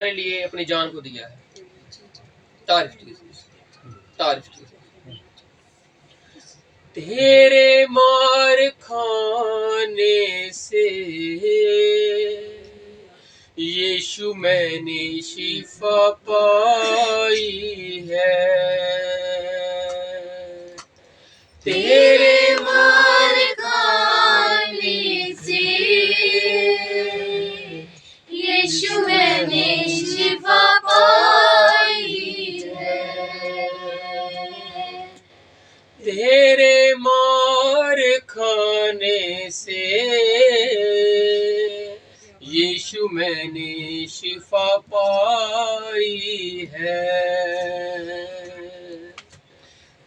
के लिए अपनी जान को दिया है। तारीफ कीजिए। तेरे मार खाने से यीशु मैंने शिफा पाई है। तेरे मार खाने से यीशु मैंने शिफा पाई है। तेरे मार खाने से यीशु मैंने शिफा पाई है।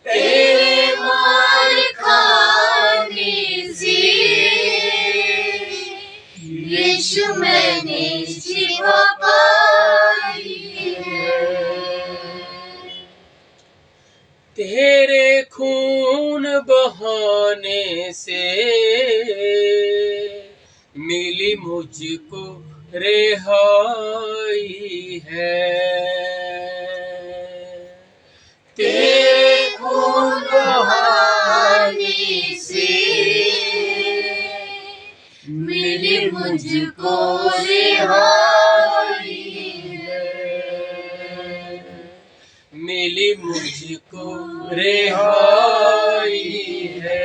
तेरे मार खाने से यीशु मैंने शिफा पाई है। तेरे खून बहाने से मिली मुझको रिहाई है। तेरे खून बहाने से मिली मुझको रिहाई है। मिली मुझको रिहाई है।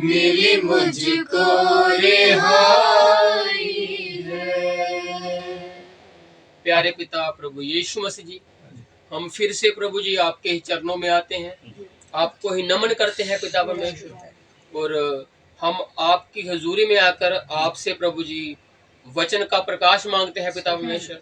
मिली मुझको रिहाई है। प्यारे पिता प्रभु यीशु मसीह जी, हम फिर से प्रभु जी आपके ही चरणों में आते हैं, आपको ही नमन करते हैं पिता परमेश्वर, और हम आपकी हजूरी में आकर आपसे प्रभु जी वचन का प्रकाश मांगते हैं पिता परमेश्वर।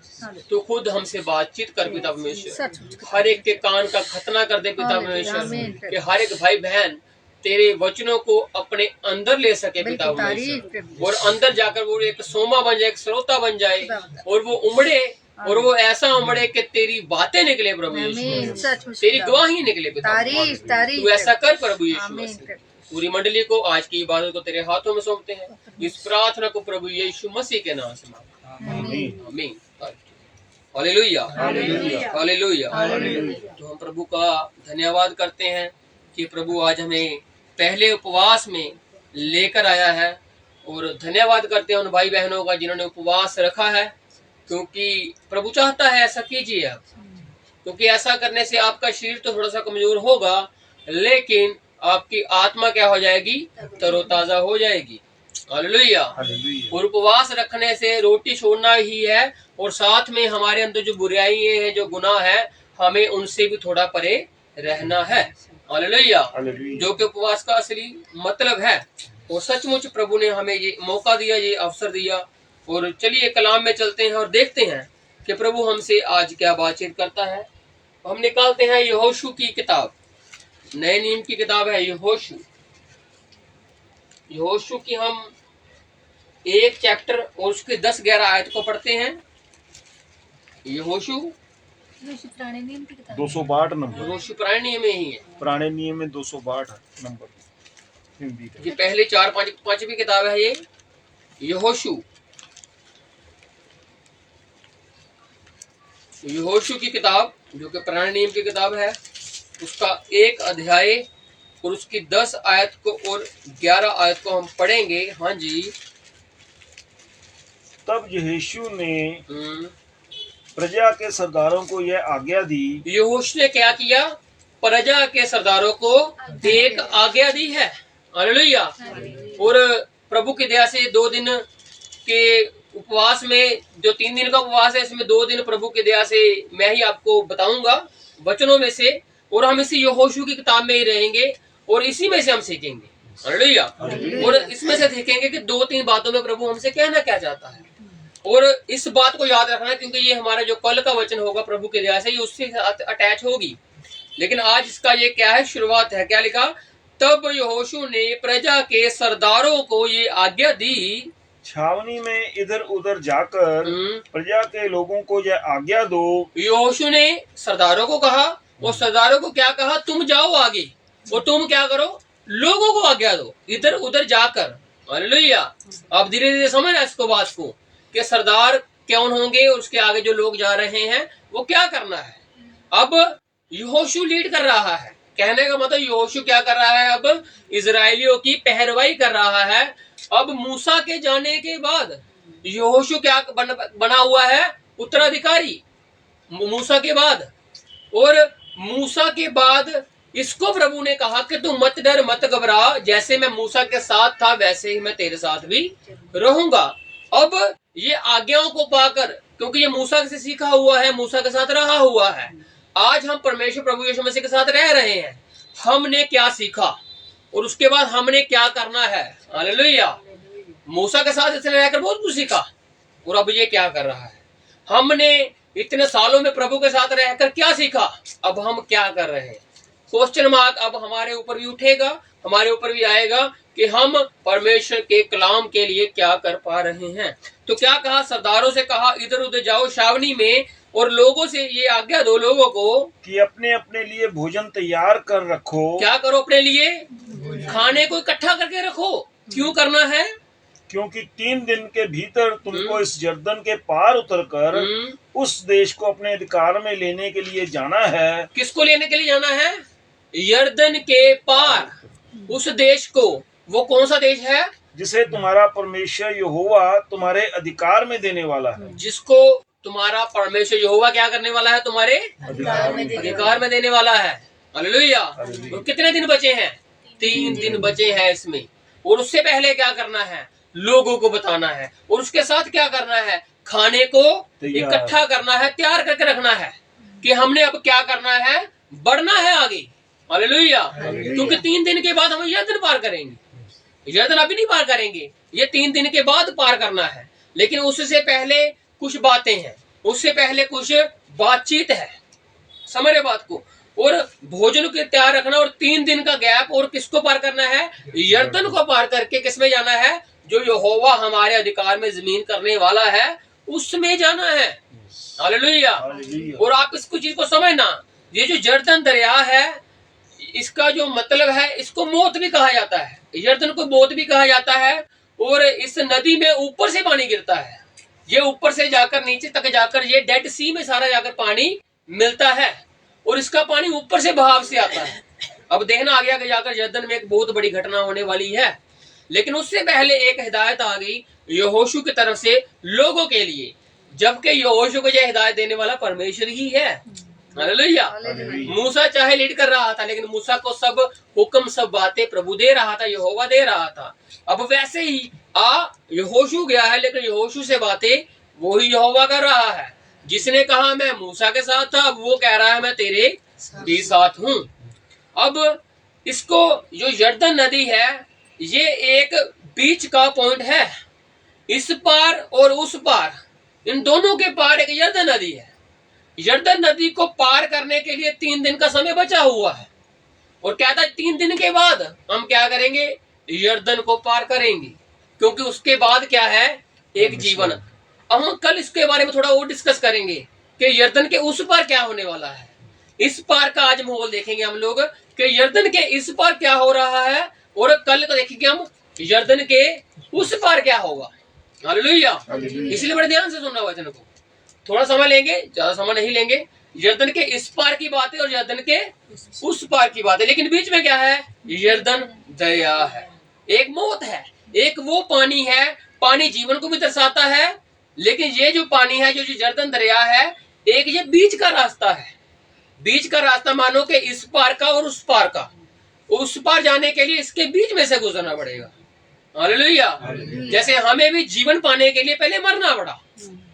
तो खुद हमसे बातचीत कर पिता परमेश्वर, हर एक के कान का खतना कर दे पिता परमेश्वर, कि हर एक भाई बहन तेरे वचनों को अपने अंदर ले सके पिता परमेश्वर, और अंदर जाकर वो एक सोमा बन जाए, एक श्रोता बन जाए, और वो उमड़े, और वो ऐसा उमड़े कि तेरी बातें निकले प्रभु यीशु, तेरी गवाही निकले पिता। तू ऐसा कर प्रभु यीशु। पूरी मंडली को आज की इबादत को तेरे हाथों में सौंपते हैं, इस प्रार्थना को प्रभु यीशु मसीह के नाम से मांगते हैं, आमीन। Hallelujah, hallelujah. तो हम प्रभु का धन्यवाद करते हैं कि प्रभु आज हमें पहले उपवास में लेकर आया है, और धन्यवाद करते हैं उन भाई बहनों का जिन्होंने उपवास रखा है, क्योंकि प्रभु चाहता है ऐसा कीजिए आप, क्योंकि ऐसा करने से आपका शरीर तो थोड़ा सा कमजोर होगा, लेकिन आपकी आत्मा क्या हो जाएगी? तरोताजा हो जाएगी। हालेलुया। और उपवास रखने से रोटी छोड़ना ही है, और साथ में हमारे अंदर जो बुराइयां हैं, जो गुनाह है, हमें उनसे भी थोड़ा परे रहना है। हालेलुया। जो कि उपवास का असली मतलब है। और सचमुच प्रभु ने हमें ये मौका दिया, ये अवसर दिया। और चलिए कलाम में चलते हैं और देखते हैं कि प्रभु हमसे आज क्या बातचीत करता है। हम निकालते हैं यहोशू की किताब, नए नियम की किताब है यहोशू। यहोशू की हम एक चैप्टर और उसके 10-11 आयत को पढ़ते हैं। यहोशू पुराने नियम की किताब 262 नंबर। यहोशू पुराने नियम में ही है, पुराने नियम में 262 नंबर हिंदी का। ये पहले 4-5वीं किताब है ये यहोशू। यहोशू की किताब जो कि पुराने नियम की किताब है, उसका 1 अध्याय और उसकी 10 आयत को और 11 आयत को हम पढ़ेंगे। हाँ जी। तब यहोशू ने प्रजा के सरदारों को यह आज्ञा दी। यहोशू ने क्या किया? प्रजा के सरदारों को एक आज्ञा दी है। हालेलुया। और प्रभु की दया से 2 दिन के उपवास में, जो 3 दिन का उपवास है, इसमें 2 दिन प्रभु की दया से मैं ही आपको बताऊंगा वचनों में से, और हम इसी यहोशू की किताब में ही रहेंगे और इसी में से हम सीखेंगे। हालेलुया। और इसमें से देखेंगे कि 2-3 बातों में प्रभु हमसे कहना क्या चाहता है, और इस बात को याद रखना, क्योंकि ये हमारा जो कल का वचन होगा प्रभु की दया से, ये उससे अटैच होगी। लेकिन आज इसका ये क्या है? शुरुआत है। क्या लिखा? तब यहोशू ने प्रजा के सरदारों को ये आज्ञा दी, छावनी में इधर उधर जाकर प्रजा के लोगों को यह आज्ञा दो। यहोशू ने सरदारों को कहा, और सरदारों को क्या कहा? तुम जाओ आगे और तुम क्या करो? लोगों को आज्ञा दो इधर उधर जाकर। हालेलुया। अब धीरे धीरे समझना इसको, बात को, कि सरदार कौन होंगे और उसके आगे जो लोग जा रहे हैं वो क्या करना है। अब यहोशू लीड कर रहा है, कहने का मतलब यहोशू क्या कर रहा है, अब इजराइलियों की पहरवाई कर रहा है। अब मूसा के जाने के बाद यहोशू क्या बना हुआ है, उत्तराधिकारी मूसा के बाद। और मूसा के बाद इसको प्रभु ने कहा कि तू मत डर मत घबरा, जैसे मैं मूसा के साथ था वैसे ही मैं तेरे साथ भी रहूंगा। अब ये आज्ञाओं को पाकर, क्योंकि ये मूसा से सीखा हुआ है, मूसा के साथ रहा हुआ है, आज हम परमेश्वर प्रभु यीशु मसीह के साथ रह रहे हैं। हमने क्या सीखा और उसके बाद हमने क्या करना है। हालेलुया। मूसा के साथ इसने रहकर बहुत कुछ सीखा और अब ये क्या कर रहा है। हमने इतने सालों में प्रभु के साथ रहकर क्या सीखा, अब हम क्या कर रहे हैं। क्वेश्चन मार्क अब हमारे ऊपर भी उठेगा, हमारे ऊपर भी आएगा कि हम परमेश्वर के कलाम के लिए क्या कर पा रहे हैं। तो क्या कहा, सरदारों से कहा इधर उधर जाओ छावनी में और लोगों से ये आज्ञा दो लोगों को कि अपने अपने लिए भोजन तैयार कर रखो। क्या करो, अपने लिए खाने को इकट्ठा करके रखो। क्यों करना है, क्योंकि 3 दिन के भीतर तुमको इस यरदन के पार उतरकर उस देश को अपने अधिकार में लेने के लिए जाना है। किसको लेने के लिए जाना है, यरदन के पार उस देश को। वो कौन सा देश है, जिसे तुम्हारा परमेश्वर यहोवा तुम्हारे अधिकार में देने वाला है। जिसको तुम्हारा परमेश्वर यहोवा क्या करने वाला है, तुम्हारे अधिकार में देने वाला है। हालेलुया। तो कितने दिन बचे हैं, 3 दिन बचे हैं इसमें। और उससे पहले क्या करना है, लोगों को बताना है। और उसके साथ क्या करना है, खाने को इकट्ठा करना है, तैयार करके रखना है कि हमने अब क्या करना है, बढ़ना है आगे। हालेलुया। क्योंकि 3 दिन के बाद हम यरदन पार करेंगे। यरदन अभी नहीं पार करेंगे, ये 3 दिन के बाद पार करना है। लेकिन उससे पहले कुछ बातें हैं, उससे पहले कुछ बातचीत है, समझ रहे बात को। और भोजन को तैयार रखना और 3 दिन का गैप। और किसको पार करना है, यरदन को पार करके किसमें जाना है, जो यहोवा हमारे अधिकार में जमीन करने वाला है उसमें जाना है। हालेलुया। और आप इसको चीज को समझना, ये जो यरदन दरिया है इसका जो मतलब है, इसको मौत भी कहा जाता है, यरदन को मौत भी कहा जाता है। और इस नदी में ऊपर से पानी गिरता है, ये ऊपर से जाकर नीचे तक जाकर ये डेड सी में सारा जाकर पानी मिलता है और इसका पानी ऊपर से बहाव से आता है। अब देखना आ गया कि जाकर यरदन में एक बहुत बड़ी घटना होने वाली है। लेकिन उससे पहले एक हिदायत आ गई यहोशू की तरफ से लोगों के लिए, जबकि यहोशू को यह हिदायत देने वाला परमेश्वर ही है। हालेलुया। मूसा चाहे लीड कर रहा था, लेकिन मूसा को सब हुक्म सब बातें प्रभु दे रहा था, यहोवा दे रहा था। अब वैसे ही यहोशू गया है, लेकिन यहोशू से बातें वही यहोवा कर रहा है। जिसने कहा मैं मूसा के साथ था, अब वो कह रहा है मैं तेरे भी साथ हूँ। अब इसको जो यरदन नदी है ये एक बीच का पॉइंट है, इस पार और उस पार, इन दोनों के पार एक यरदन नदी है। यरदन नदी को पार करने के लिए 3 दिन का समय बचा हुआ है। और कहता है 3 दिन के बाद हम क्या करेंगे, यरदन को पार करेंगे, क्योंकि उसके बाद क्या है, एक जीवन। अब हम कल इसके बारे में थोड़ा और डिस्कस करेंगे कि यरदन के उस पार क्या होने वाला है। इस पार का आज माहौल देखेंगे हम लोग कि यरदन के इस पार क्या हो रहा है, और कल को देखेंगे हम यरदन के उस पार क्या होगा। हालेलुया। इसलिए बड़े ध्यान से सुनना वचन को, थोड़ा समय लेंगे, ज्यादा समय नहीं लेंगे। यरदन के इस पार की बात है और यरदन के उस पार की बात है, लेकिन बीच में क्या है, यरदन दरिया है। एक मौत है, एक वो पानी है, पानी जीवन को भी दर्शाता है, लेकिन ये जो पानी है जो यरदन दरिया है, एक ये बीच का रास्ता है। बीच का रास्ता मानो कि इस पार का और उस पार का, उस पार जाने के लिए इसके बीच में से गुजरना पड़ेगा। हालेलुया। जैसे हमें भी जीवन पाने के लिए पहले मरना पड़ा,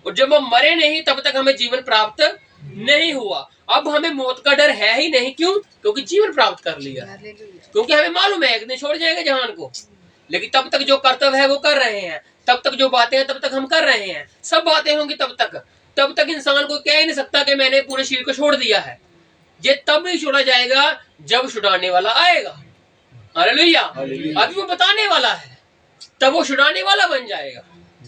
और जब हम मरे नहीं तब तक हमें जीवन प्राप्त नहीं हुआ। अब हमें मौत का डर है ही नहीं, क्यों, क्योंकि जीवन प्राप्त कर लिया, क्योंकि हमें मालूम है एक दिन छोड़ जाएगा जहान को। लेकिन तब तक जो कर्तव्य है वो कर रहे हैं, तब तक जो बातें हैं तब तक हम कर रहे हैं। सब बातें होंगी तब तक इंसान को कह ही नहीं सकता कि मैंने पूरे शरीर को छोड़ दिया है। ये तब नहीं छोड़ा जाएगा जब छुड़ाने वाला आएगा। हालेलुया। अभी वो बताने वाला है, तब वो छुड़ाने वाला बन जाएगा।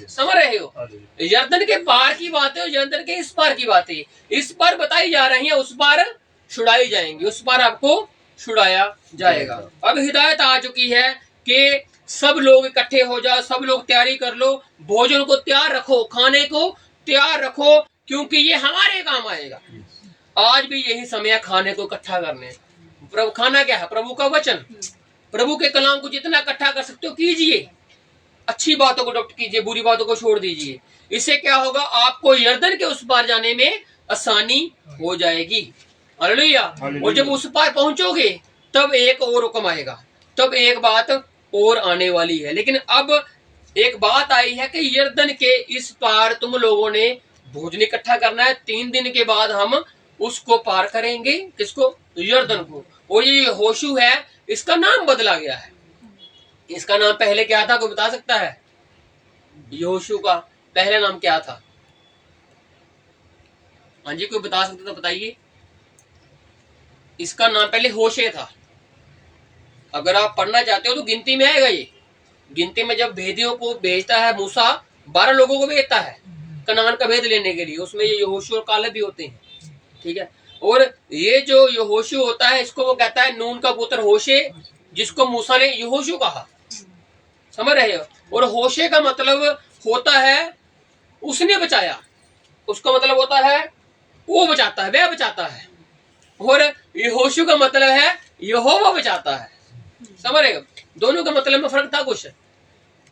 समझ रहे हो, यरदन के पार की बातें और यरदन के इस पार की बातें, इस पार बताई जा रही है, उस पार छुड़ाई जाएंगी, उस पार आपको छुड़ाया जाएगा। अब हिदायत आ चुकी है कि सब लोग इकट्ठे हो जाओ, सब लोग तैयारी कर लो, भोजन को तैयार रखो, खाने को तैयार रखो, क्योंकि ये हमारे काम आएगा। आज भी यही समय है खाने को इकट्ठा करने। प्रभु खाना क्या है? प्रभु का वचन, प्रभु के कलाम को जितना इकट्ठा कर सकते हो कीजिए। अच्छी बातों को अडॉप्ट कीजिए, बुरी बातों को छोड़ दीजिए। इससे क्या होगा? आपको यर्दन के उस पार जाने में आसानी हो जाएगी। हालेलुया। और जब उस पार पहुंचोगे तब एक और हुक्म आएगा, तब एक बात और आने वाली है। लेकिन अब एक बात आई है कि यर्दन के इस पार तुम लोगों ने भोजन इकट्ठा करना है। 3 दिन के बाद हम उसको पार करेंगे। किसको? यर्दन को। और ये यहोशू है, इसका नाम बदला गया है। इसका नाम पहले क्या था? कोई बता सकता है? यहोशू का पहला नाम क्या था? हाँ जी, कोई बता सकते तो बताइए। इसका नाम पहले होशे था। अगर आप पढ़ना चाहते हो तो गिनती में आएगा। ये गिनती में जब भेदियों को भेजता है मूसा, 12 लोगों को भेजता है कनान का भेद लेने के लिए। उसमें ये यहोशू और कालेब भी होते हैं, ठीक है। और ये जो यहोशू होता है, इसको वो कहता है नून का पुत्र होशे, जिसको मूसा ने यहोशू कहा। समझ रहे हो? और होशे का मतलब होता है उसने बचाया, उसका मतलब होता है वो बचाता है, वह बचाता है। और यहोशू का मतलब है यहोवा बचाता है। समझ रहे हो? दोनों का मतलब में फर्क था कुछ।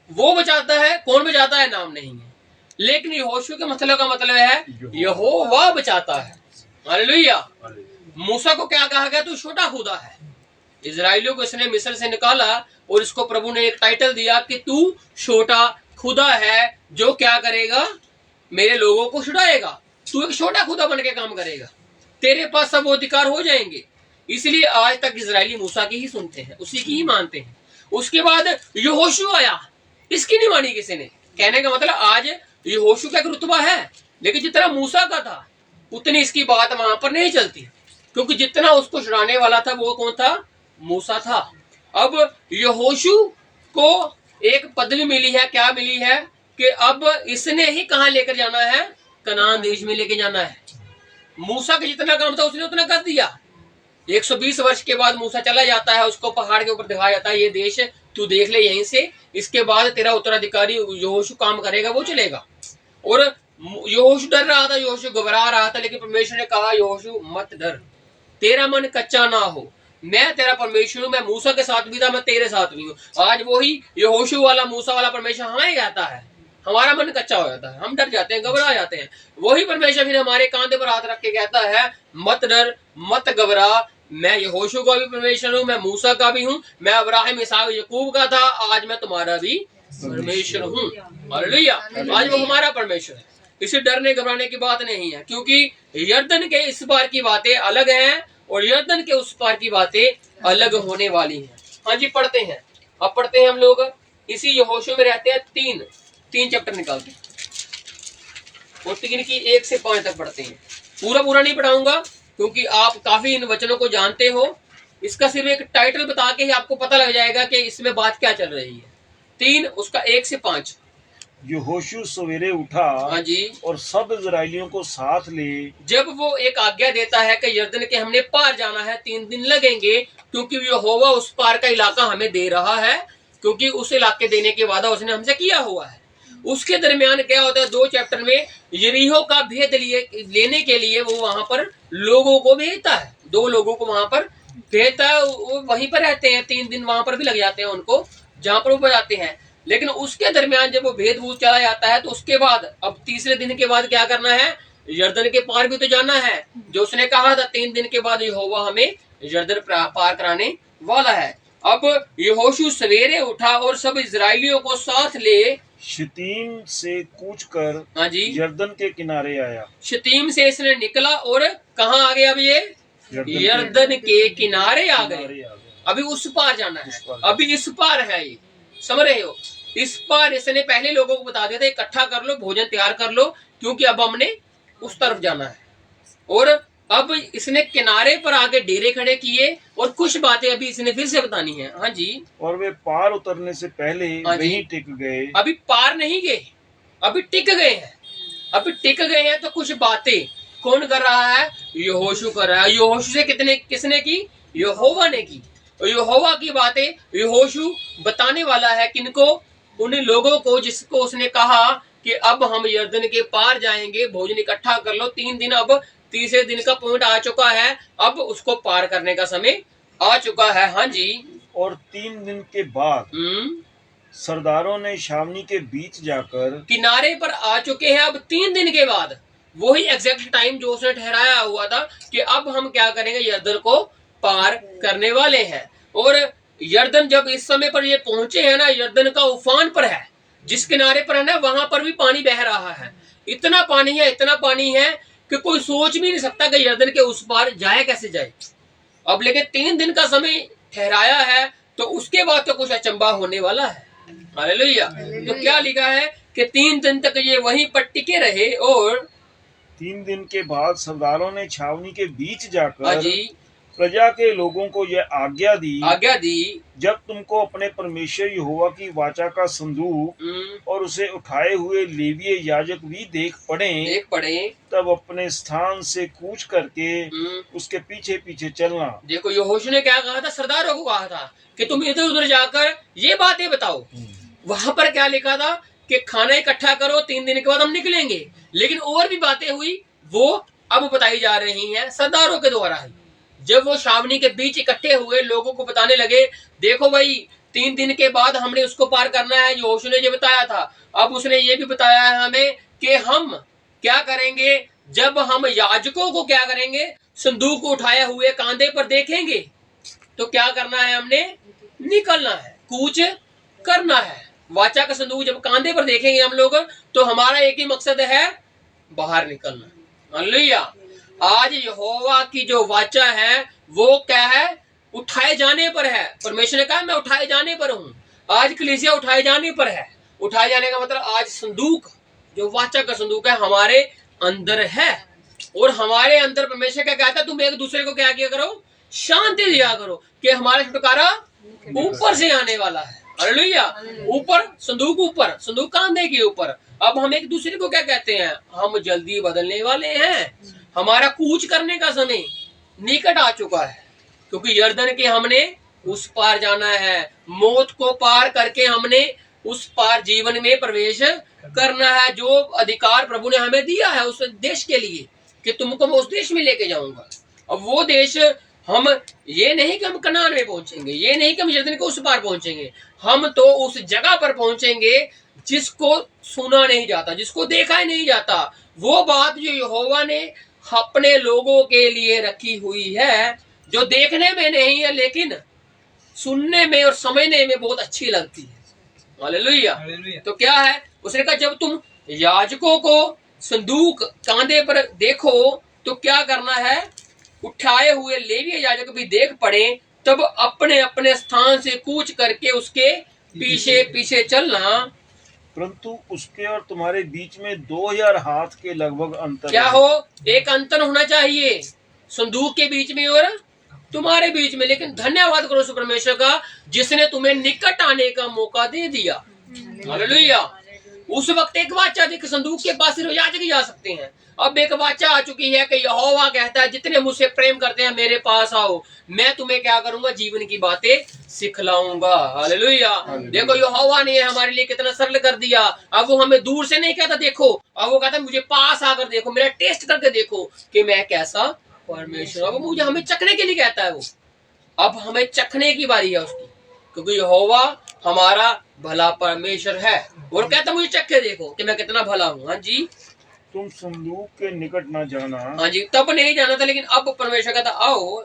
वो बचाता है, कौन बचाता है नाम नहीं है, लेकिन यहोशू के मतलब का मतलब है यहोवा बचाता है। हालेलुया। मूसा को क्या कहा गया? तू छोटा खुदा है। इजराइलियों को इसने मिस्र से निकाला और इसको प्रभु ने एक टाइटल दिया कि तू छोटा खुदा है, जो क्या करेगा? मेरे लोगों को छुड़ाएगा। तू एक छोटा खुदा बन के काम करेगा, तेरे पास सब अधिकार हो जाएंगे। इसलिए आज तक इजरायली मूसा की ही सुनते हैं, उसी की ही मानते हैं। उसके बाद यहोशू आया, इसकी नहीं मानी किसी ने। कहने का मतलब आज यहोशू का एक रुतबा है, लेकिन जितना मूसा का था उतनी इसकी बात वहां पर नहीं चलती, क्योंकि जितना उसको छुड़ाने वाला था वो कौन था? मूसा था। अब यहोशू को एक पदवी मिली है। क्या मिली है? कि अब इसने ही कहां लेकर जाना है? कनान देश में लेके जाना है। मूसा का जितना काम था उसने उतना कर दिया। 120 वर्ष के बाद मूसा चला जाता है, उसको पहाड़ के ऊपर दिखाया जाता है, ये देश तू देख ले यहीं से, इसके बाद तेरा उत्तराधिकारी यहोशू काम करेगा, वो चलेगा। और यहोशू डर रहा था, यहोशू घबरा रहा था, लेकिन परमेश्वर ने कहा यहोशू मत डर, तेरा मन कच्चा ना हो, मैं तेरा परमेश्वर हूं। मैं मूसा के साथ भी था, मैं तेरे साथ भी हूँ। आज वही यहोशू वाला मूसा वाला परमेश्वर हमें कहता है। हमारा मन कच्चा हो जाता है, हम डर जाते हैं, घबरा जाते हैं। वही परमेश्वर फिर हमारे कांधे पर हाथ रख के कहता है मत डर, मत घबरा, मैं यहोशू का भी परमेश्वर हूँ, मैं मूसा का भी हूँ, मैं अब्राहम, इसहाक, याकूब का था, आज मैं तुम्हारा भी परमेश्वर हूँ। हालेलुया। आज वो हमारा परमेश्वर है। इसे डरने घबराने की बात नहीं है, क्योंकि यर्दन के इस पार की बातें अलग हैं और यर्दन के उस पार की बातें अलग होने वाली हैं। हाँ जी, पढ़ते हैं। अब पढ़ते हैं हम लोग इसी यहोशू में रहते हैं। तीन चैप्टर निकालते हैं और 3 की 1 से 5 तक पढ़ते हैं। पूरा नहीं पढ़ाऊंगा, क्योंकि आप काफी इन वचनों को जानते हो। इसका सिर्फ एक टाइटल बता के ही आपको पता लग जाएगा कि इसमें बात क्या चल रही है। 3 उसका 1 से 5। यहोशू सवेरे उठा, हाँ जी, और सब इजराइलियों को साथ ले। जब वो एक आज्ञा देता है कि यर्दन के हमने पार जाना है, 3 दिन लगेंगे, क्योंकि यहोवा उस पार का इलाका हमें दे रहा है, क्योंकि उस इलाके देने के वादा उसने हमसे किया हुआ है। उसके दरमियान क्या होता है? 2 चैप्टर में यरीहो का भेद लेने के लिए वो वहां पर लोगों को भेजता है। 2 लोगों को वहां पर भेजता है, वो वहीं पर रहते हैं। 3 दिन वहां पर भी लग जाते हैं उनको, जहां पर वो बजाते हैं। लेकिन उसके दरमियान जब वो भेद भूत चला जाता है, तो उसके बाद अब तीसरे दिन के बाद क्या करना है? यर्दन के पार भी तो जाना है, जो उसने कहा था 3 दिन के बाद यहोवा हमें यर्दन पार कराने वाला है। अब यहोशू सवेरे उठा और सब इजराइलियों को साथ ले शितीम से कूच कर, हाँ जी, यर्दन के किनारे आया। शितीम से इसने निकला और कहाँ आ गए? अब ये यर्दन के किनारे आ गए। अभी उस पार जाना है, अभी इस पार है। ये समझ रहे हो? इस पार इसने पहले लोगों को बता दिया था इकट्ठा कर लो, भोजन तैयार कर लो, क्योंकि अब हमने उस तरफ जाना है। और अब इसने किनारे पर आके डेरे खड़े किए और कुछ बातें अभी इसने फिर से बतानी है। हाँ जी, और वे पार उतरने से पहले वहीं टिक गए। अभी पार नहीं गए, अभी टिक गए हैं। अभी टिक गए हैं तो कुछ बातें कौन कर रहा है? यहोशू कर रहा है। यहोशू से किसने की? यहोवा ने की। और यहोवा की बातें यहोशू बताने वाला है किनको? उन लोगों को जिसको उसने कहा कि अब हम यर्दन के पार जाएंगे, भोजन इकट्ठा कर लो, 3 दिन, अब तीसरे दिन का पॉइंट आ चुका है, अब उसको पार करने का समय आ चुका है। हाँ जी। और 3 दिन के बाद सरदारों ने छावनी के बीच जाकर किनारे पर आ चुके हैं। अब 3 दिन के बाद वही एग्जैक्ट टाइम जो उसने ठहराया हुआ था कि अब हम क्या करेंगे, यर्दन को पार करने वाले हैं। और यर्दन जब इस समय पर ये पहुंचे हैं ना, यर्दन का उफान पर है, जिस किनारे पर है ना वहां पर भी पानी बह रहा है। इतना पानी है, इतना पानी है कि कोई सोच भी नहीं सकता कि यर्दन के उस पार जाए कैसे जाए। अब लेकिन 3 दिन का समय ठहराया है, तो उसके बाद तो कुछ अचंबा होने वाला है। हालेलुया। तो क्या लिखा है कि 3 दिन तक ये वहीं पर टिके रहे। और 3 दिन के बाद सरदारों ने छावनी के बीच जाकर जी प्रजा के लोगों को यह आज्ञा दी, जब तुमको अपने परमेश्वर यहोवा की वाचा का संदूक और उसे उठाए हुए लेवीय याजक भी देख पड़े, तब अपने स्थान से कूच करके उसके पीछे पीछे चलना। देखो यहोशू ने क्या कहा था, सरदारों को कहा था कि तुम इधर उधर जाकर ये बातें बताओ। वहां पर क्या लिखा था कि खाना इकट्ठा करो, 3 दिन के बाद हम निकलेंगे। लेकिन और भी बातें हुई, वो अब बताई जा रही हैं सरदारों के द्वारा ही। जब वो छावनी के बीच इकट्ठे हुए, लोगों को बताने लगे, देखो भाई 3 दिन के बाद हमने उसको पार करना है। यहोशू ने ये बताया था, अब उसने ये भी बताया है हमें कि हम क्या करेंगे, जब हम याजकों को क्या करेंगे, संदूक उठाए हुए कांधे पर देखेंगे, तो क्या करना है, हमने निकलना है, कूच करना है। वाचा का संदूक जब कांधे पर देखेंगे हम लोग, तो हमारा एक ही मकसद है, बाहर निकलना। हालेलुया। आज यहोवा की जो वाचा है वो क्या है, उठाए जाने पर है। परमेश्वर ने कहा मैं उठाए जाने पर हूँ। आज कलीसिया उठाए जाने पर है। उठाए जाने का मतलब आज संदूक, जो वाचा का संदूक है, हमारे अंदर है। और हमारे अंदर परमेश्वर क्या कहता है, तुम एक दूसरे को क्या किया करो, शांति दिया करो, कि हमारा छुटकारा ऊपर से आने वाला है। हालेलुया। ऊपर संदूक, ऊपर संदूक कांधे के ऊपर। अब हम एक दूसरे को क्या कहते हैं, हम जल्दी बदलने वाले हैं। हमारा कूच करने का समय निकट आ चुका है, क्योंकि यर्दन के हमने उस पार जाना है। मौत को पार करके हमने उस पार जीवन में प्रवेश करना है, जो अधिकार प्रभु ने हमें दिया है उस देश के लिए, कि तुमको मैं उस देश में लेके जाऊंगा। अब वो देश, हम ये नहीं कि हम कनान में पहुंचेंगे, ये नहीं कि हम यर्दन के उस पार पहुंचेंगे, हम तो उस जगह पर पहुंचेंगे जिसको सुना नहीं जाता, जिसको देखा ही नहीं जाता। वो बात जो यहोवा ने अपने लोगों के लिए रखी हुई है, जो देखने में नहीं है लेकिन सुनने में और समझने में बहुत अच्छी लगती है। हालेलुया। तो क्या है, उसने कहा जब तुम याजकों को संदूक कांधे पर देखो, तो क्या करना है, उठाए हुए लेवीय याजक भी देख पड़े, तब अपने अपने स्थान से कूच करके उसके पीछे पीछे चलना। परंतु उसके और तुम्हारे बीच में 2000 हाथ के लगभग अंतर क्या हो, एक अंतर होना चाहिए संदूक के बीच में और तुम्हारे बीच में। लेकिन धन्यवाद करो उस परमेश्वर का जिसने तुम्हें निकट आने का मौका दे दिया। हालेलुया। उस वक्त एक वाचा थी कि संदूक के पास सिर्फ याजक ही जा सकते हैं। अब एक वाचा आ चुकी है कि यहोवा कहता है जितने मुझसे प्रेम करते हैं मेरे पास आओ, मैं तुम्हें क्या करूंगा, जीवन की बातें सिखलाऊंगा। हालेलुया। देखो यहोवा ने हमारे लिए कितना सरल कर दिया। अब वो हमें दूर से नहीं कहता देखो, अब वो कहता मुझे पास आकर देखो, मेरा टेस्ट करके देखो कि मैं कैसा परमेश्वर। अब मुझे हमें चखने के लिए कहता है वो। अब हमें चखने की बारी है उसकी, क्योंकि यहोवा हमारा भला परमेश्वर है और कहता मुझे चख के देखो कि मैं कितना भला हूँ। हाँ जी। तुम संदूक के निकट न जाना। हाँ जी, तब नहीं जाना था, लेकिन अब परमेश्वर कहता आओ,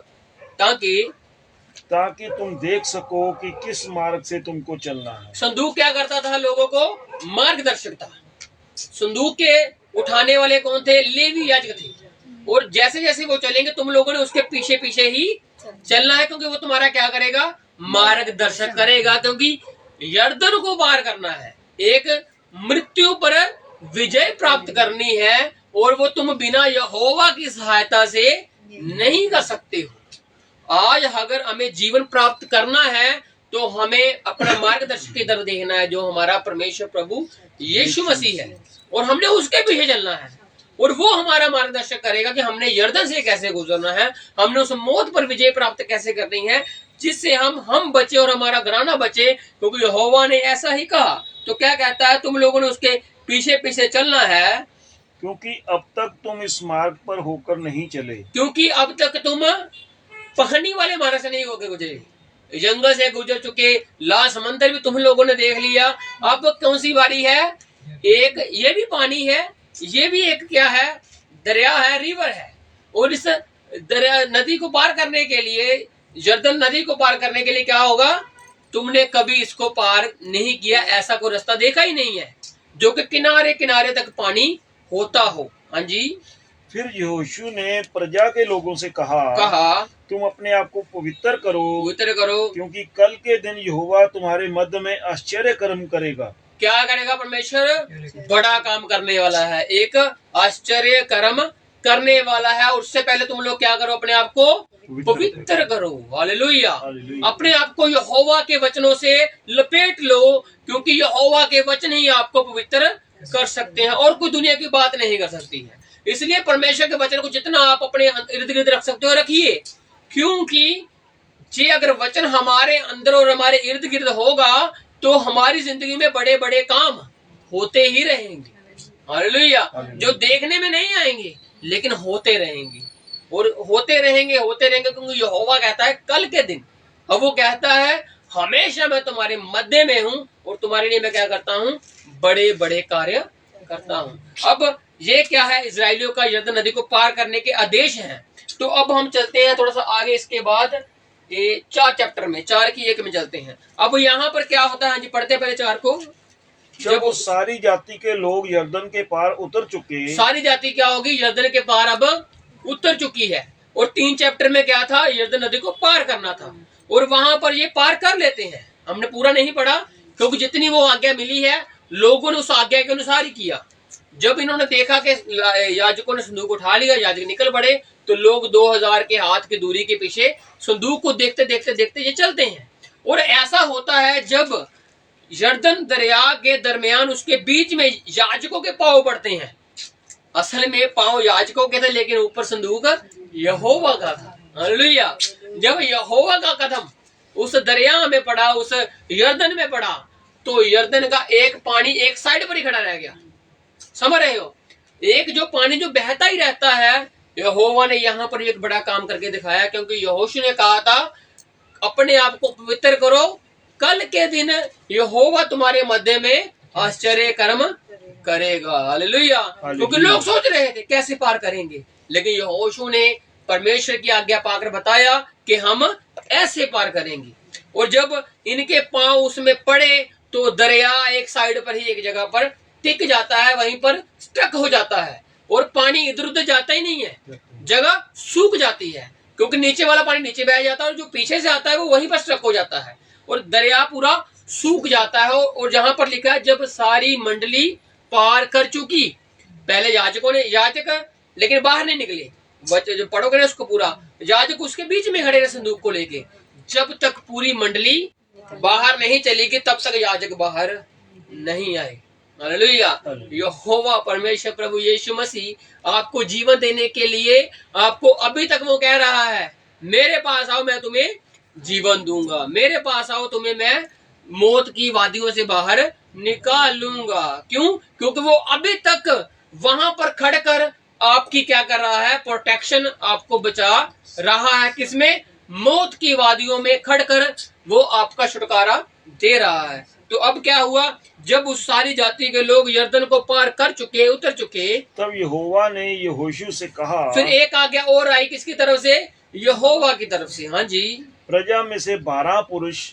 ताकि तुम देख सको कि किस मार्ग से तुमको चलना है। संदूक क्या करता था, लोगों को मार्गदर्शक था। संदूक के उठाने वाले कौन थे, लेवी याजक थे। और जैसे जैसे वो चलेंगे तुम लोगों ने उसके पीछे पीछे ही चलना है, क्योंकि वो तुम्हारा क्या करेगा, मार्गदर्शक करेगा। क्योंकि यर्दन को पार करना है, एक मृत्यु पर विजय प्राप्त करनी है, और वो तुम बिना यहोवा की सहायता से नहीं कर सकते हो। आज अगर हमें जीवन प्राप्त करना है तो हमें अपना मार्गदर्शक की तरफ देखना है, जो हमारा परमेश्वर प्रभु यीशु मसीह है, और हमने उसके पीछे चलना है। और वो हमारा मार्गदर्शक करेगा कि हमने यर्दन से कैसे गुजरना है, हमने उस मौत पर विजय प्राप्त कैसे करनी है, जिससे हम बचे और हमारा घराना बचे, क्योंकि यहोवा ने ऐसा ही कहा। तो क्या कहता है, तुम लोगों ने उसके पीछे पीछे चलना है, क्योंकि अब तक तुम इस मार्ग पर होकर नहीं चले। क्योंकि अब तक तुम पहाड़ी वाले मार्ग से नहीं होके गुजरे, जंगल से गुजर चुके, लाल समंदर भी तुम लोगों ने देख लिया। अब कौन सी बारी है? एक ये भी पानी है, ये भी एक क्या है? दरिया है, रिवर है। और इस दरिया नदी को पार करने के लिए, यरदन नदी को पार करने के लिए क्या होगा? तुमने कभी इसको पार नहीं किया, ऐसा कोई रास्ता देखा ही नहीं है जो कि किनारे किनारे तक पानी होता हो। हाँ जी। फिर यहोशू ने प्रजा के लोगों से कहा तुम अपने आप को पवित्र करो, क्योंकि कल के दिन यहोवा तुम्हारे मध्य में आश्चर्य कर्म करेगा। क्या करेगा? परमेश्वर बड़ा काम करने वाला है, एक आश्चर्य कर्म करने वाला है। उससे पहले तुम लोग क्या करो? अपने आप को पवित्र करो। हालेलुया। अपने आप को यहोवा के वचनों से लपेट लो, क्योंकि यहोवा के वचन ही आपको पवित्र कर सकते हैं और कोई दुनिया की बात नहीं कर सकती है। इसलिए परमेश्वर के वचन को जितना आप अपने इर्द गिर्द रख सकते हो रखिए, क्योंकि जे अगर वचन हमारे अंदर और हमारे इर्द गिर्द होगा तो हमारी जिंदगी में बड़े बड़े काम होते ही रहेंगे। हालेलुया। जो देखने में नहीं आएंगे लेकिन होते रहेंगे और होते रहेंगे क्योंकि यहोवा कहता है कल के दिन। अब वो कहता है हमेशा मैं तुम्हारे मध्य में हूँ और तुम्हारे लिए मैं क्या करता हूँ? बड़े बड़े कार्य करता हूँ। अब ये क्या है? इजराइलियों का यरदन नदी को पार करने के आदेश हैं। तो अब हम चलते हैं थोड़ा सा आगे, इसके बाद ये 4 चैप्टर में 4 की 1 में चलते हैं। अब यहाँ पर क्या होता है? जी पढ़ते पहले 4 को। जब सारी जाति के लोग यरदन के पार उतर चुके, सारी जाति क्या होगी? यरदन के पार अब उतर चुकी है। और 3 चैप्टर में क्या था? यरदन नदी को पार करना था और वहां पर ये पार कर लेते हैं। हमने पूरा नहीं पढ़ा क्योंकि जितनी वो आज्ञा मिली है लोगों ने उस आज्ञा के अनुसार ही किया। जब इन्होंने देखा कि याजकों ने संदूक उठा लिया, याजक निकल पड़े, तो लोग 2000 के हाथ की दूरी के पीछे संदूक को देखते देखते देखते ये चलते हैं। और ऐसा होता है जब यरदन दरिया के दरमियान उसके बीच में याजकों के पांव पड़ते हैं। असल में पांव याजकों के थे लेकिन ऊपर संदूक यहोवा का था। हालेलुया। जब यहोवा का कदम उस दरिया में पड़ा, उस यरदन में पड़ा, तो यरदन का एक पानी एक साइड पर ही खड़ा रह गया। समझ रहे हो? एक जो पानी जो बहता ही रहता है, यहोवा ने यहाँ पर एक बड़ा काम करके दिखाया, क्योंकि यहोशू ने कहा था अपने आप को पवित्र करो, कल के दिन यहोवा तुम्हारे मध्य में आश्चर्य कर्म करेगा। हालेलुया। क्योंकि लोग सोच रहे थे कैसे पार करेंगे, लेकिन यहोशू ने परमेश्वर की आज्ञा पाकर बताया कि हम ऐसे पार करेंगे। और जब इनके पांव उसमें पड़े तो दरिया एक साइड पर ही एक जगह पर टिक जाता है, वहीं पर स्टक हो जाता है और पानी इधर उधर जाता ही नहीं है, जगह सूख जाती है, क्योंकि नीचे वाला पानी नीचे बह जाता है और जो पीछे से आता है वो वहीं पर स्टक हो जाता है और दरिया पूरा सूख जाता है। और जहां पर लिखा है जब सारी मंडली पार कर चुकी, पहले याजकों ने, याजक लेकिन बाहर नहीं निकले, जो पढ़ोगे ना उसको पूरा, याजक उसके बीच में खड़े रहे संदूक को लेके, जब तक पूरी मंडली बाहर नहीं चलेगी तब तक याजक बाहर नहीं आए। हालेलुया। यहोवा परमेश्वर प्रभु यीशु मसीह आपको जीवन देने के लिए आपको अभी तक वो कह रहा है मेरे पास आओ मैं तुम्हें जीवन दूंगा, मेरे पास आओ तुम्हें मैं मौत की वादियों से बाहर निकाल लूंगा। क्यों? क्योंकि वो अभी तक वहां पर खड़कर आपकी क्या कर रहा है? प्रोटेक्शन आपको बचा रहा है। किसमें? मौत की वादियों में खड़कर वो आपका छुटकारा दे रहा है। तो अब क्या हुआ? जब उस सारी जाति के लोग यरदन को पार कर चुके, उतर चुके, तब यहोवा ने यहोशू से कहा, फिर एक आज्ञा और आई, किसकी तरफ से? यहोवा की तरफ से। हाँ जी। प्रजा में से 12 पुरुष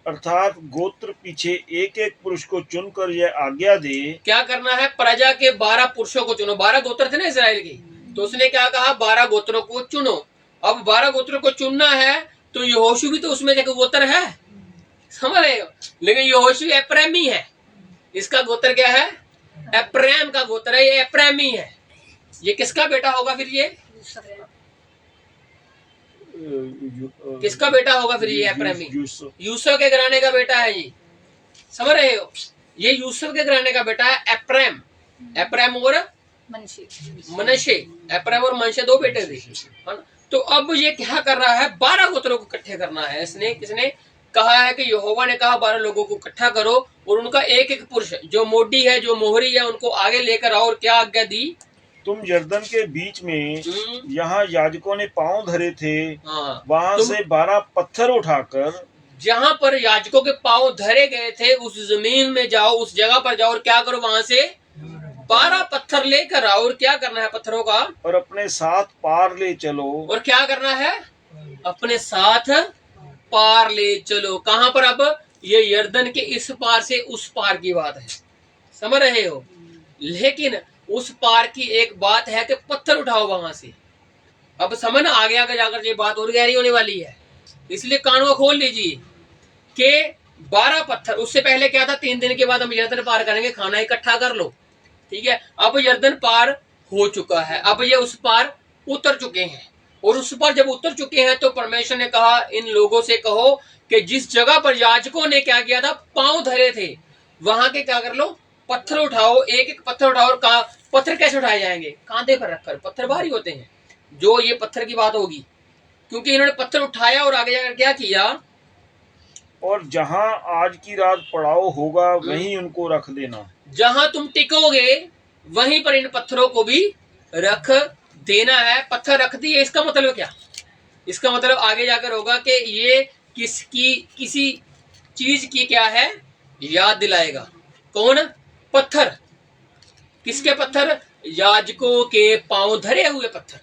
अर्थात गोत्र पीछे एक एक पुरुष को चुनकर यह आज्ञा दे। क्या करना है? प्रजा के 12 पुरुषों को चुनो। 12 गोत्र थे ना इस्राएल के, तो उसने क्या कहा? 12 गोत्रों को चुनो। अब 12 गोत्रों को चुनना है तो यहोशू भी तो उसमें एक गोत्र है, समझ रहे हो? लेकिन यहोशू एप्रैमी है, इसका गोत्र क्या है? एप्रैम का गोत्र है, ये एप्रैमी है। ये किसका बेटा होगा फिर? ये किसका बेटा होगा फिर? ये एप्रैमी यूसुफ के घराने का बेटा है। ये समझ रहे हो? ये यूसुफ के घराने का बेटा है एप्रैम। एप्रैम और मनश्शे, एप्रैम और मनश्शे 2 बेटे थे। तो अब ये क्या कर रहा है? 12 गोत्रों को इकट्ठे करना है। इसने किसने कहा है कि यहोवा ने कहा 12 लोगों को इकट्ठा करो और उनका एक एक पुरुष जो मोटी है, जो मोहरी है, उनको आगे लेकर आओ। और क्या आज्ञा दी? तुम यरदन के बीच में यहाँ याजकों ने पांव धरे थे, हाँ, वहाँ से 12 पत्थर उठाकर, जहाँ पर याजकों के पांव धरे गए थे उस जमीन में जाओ, उस जगह पर जाओ और क्या करो? वहां से 12 पत्थर लेकर आओ। और क्या करना है पत्थरों का? और अपने साथ पार ले चलो। और क्या करना है? अपने साथ पार ले चलो। कहाँ पर? अब ये यरदन के इस पार से उस पार की बात है, समझ रहे हो? लेकिन उस पार की एक बात है कि पत्थर उठाओ वहां से। अब समझ आगे आगे जाकर ये बात और गहरी होने वाली है, इसलिए कान को खोल लीजिए कि 12 पत्थर। उससे पहले क्या था? 3 दिन के बाद हम यरदन पार करेंगे, खाना इकट्ठा कर लो, ठीक है? अब यरदन पार हो चुका है, अब ये उस पार उतर चुके हैं। और उस पर जब उतर चुके हैं तो परमेश्वर ने कहा इन लोगों से कहो कि जिस जगह पर याजकों ने क्या किया था? पांव धरे थे, वहां के क्या कर लो? पत्थर उठाओ, एक एक पत्थर उठाओ। और पत्थर कैसे उठाए जाएंगे? कांधे पर रखकर। पत्थर भारी होते हैं, जो ये पत्थर की बात होगी, क्योंकि इन्होंने पत्थर उठाया और आगे जाकर क्या किया? और जहाँ आज की रात पड़ाव होगा वहीं उनको रख देना। जहां तुम टिकोगे वहीं पर इन पत्थरों को भी रख देना है। पत्थर रख दिए, इसका मतलब क्या? इसका मतलब आगे जाकर होगा कि ये किसी चीज की क्या है? याद दिलाएगा। कौन? पत्थर। किसके पत्थर? याजकों के पांव धरे हुए पत्थर।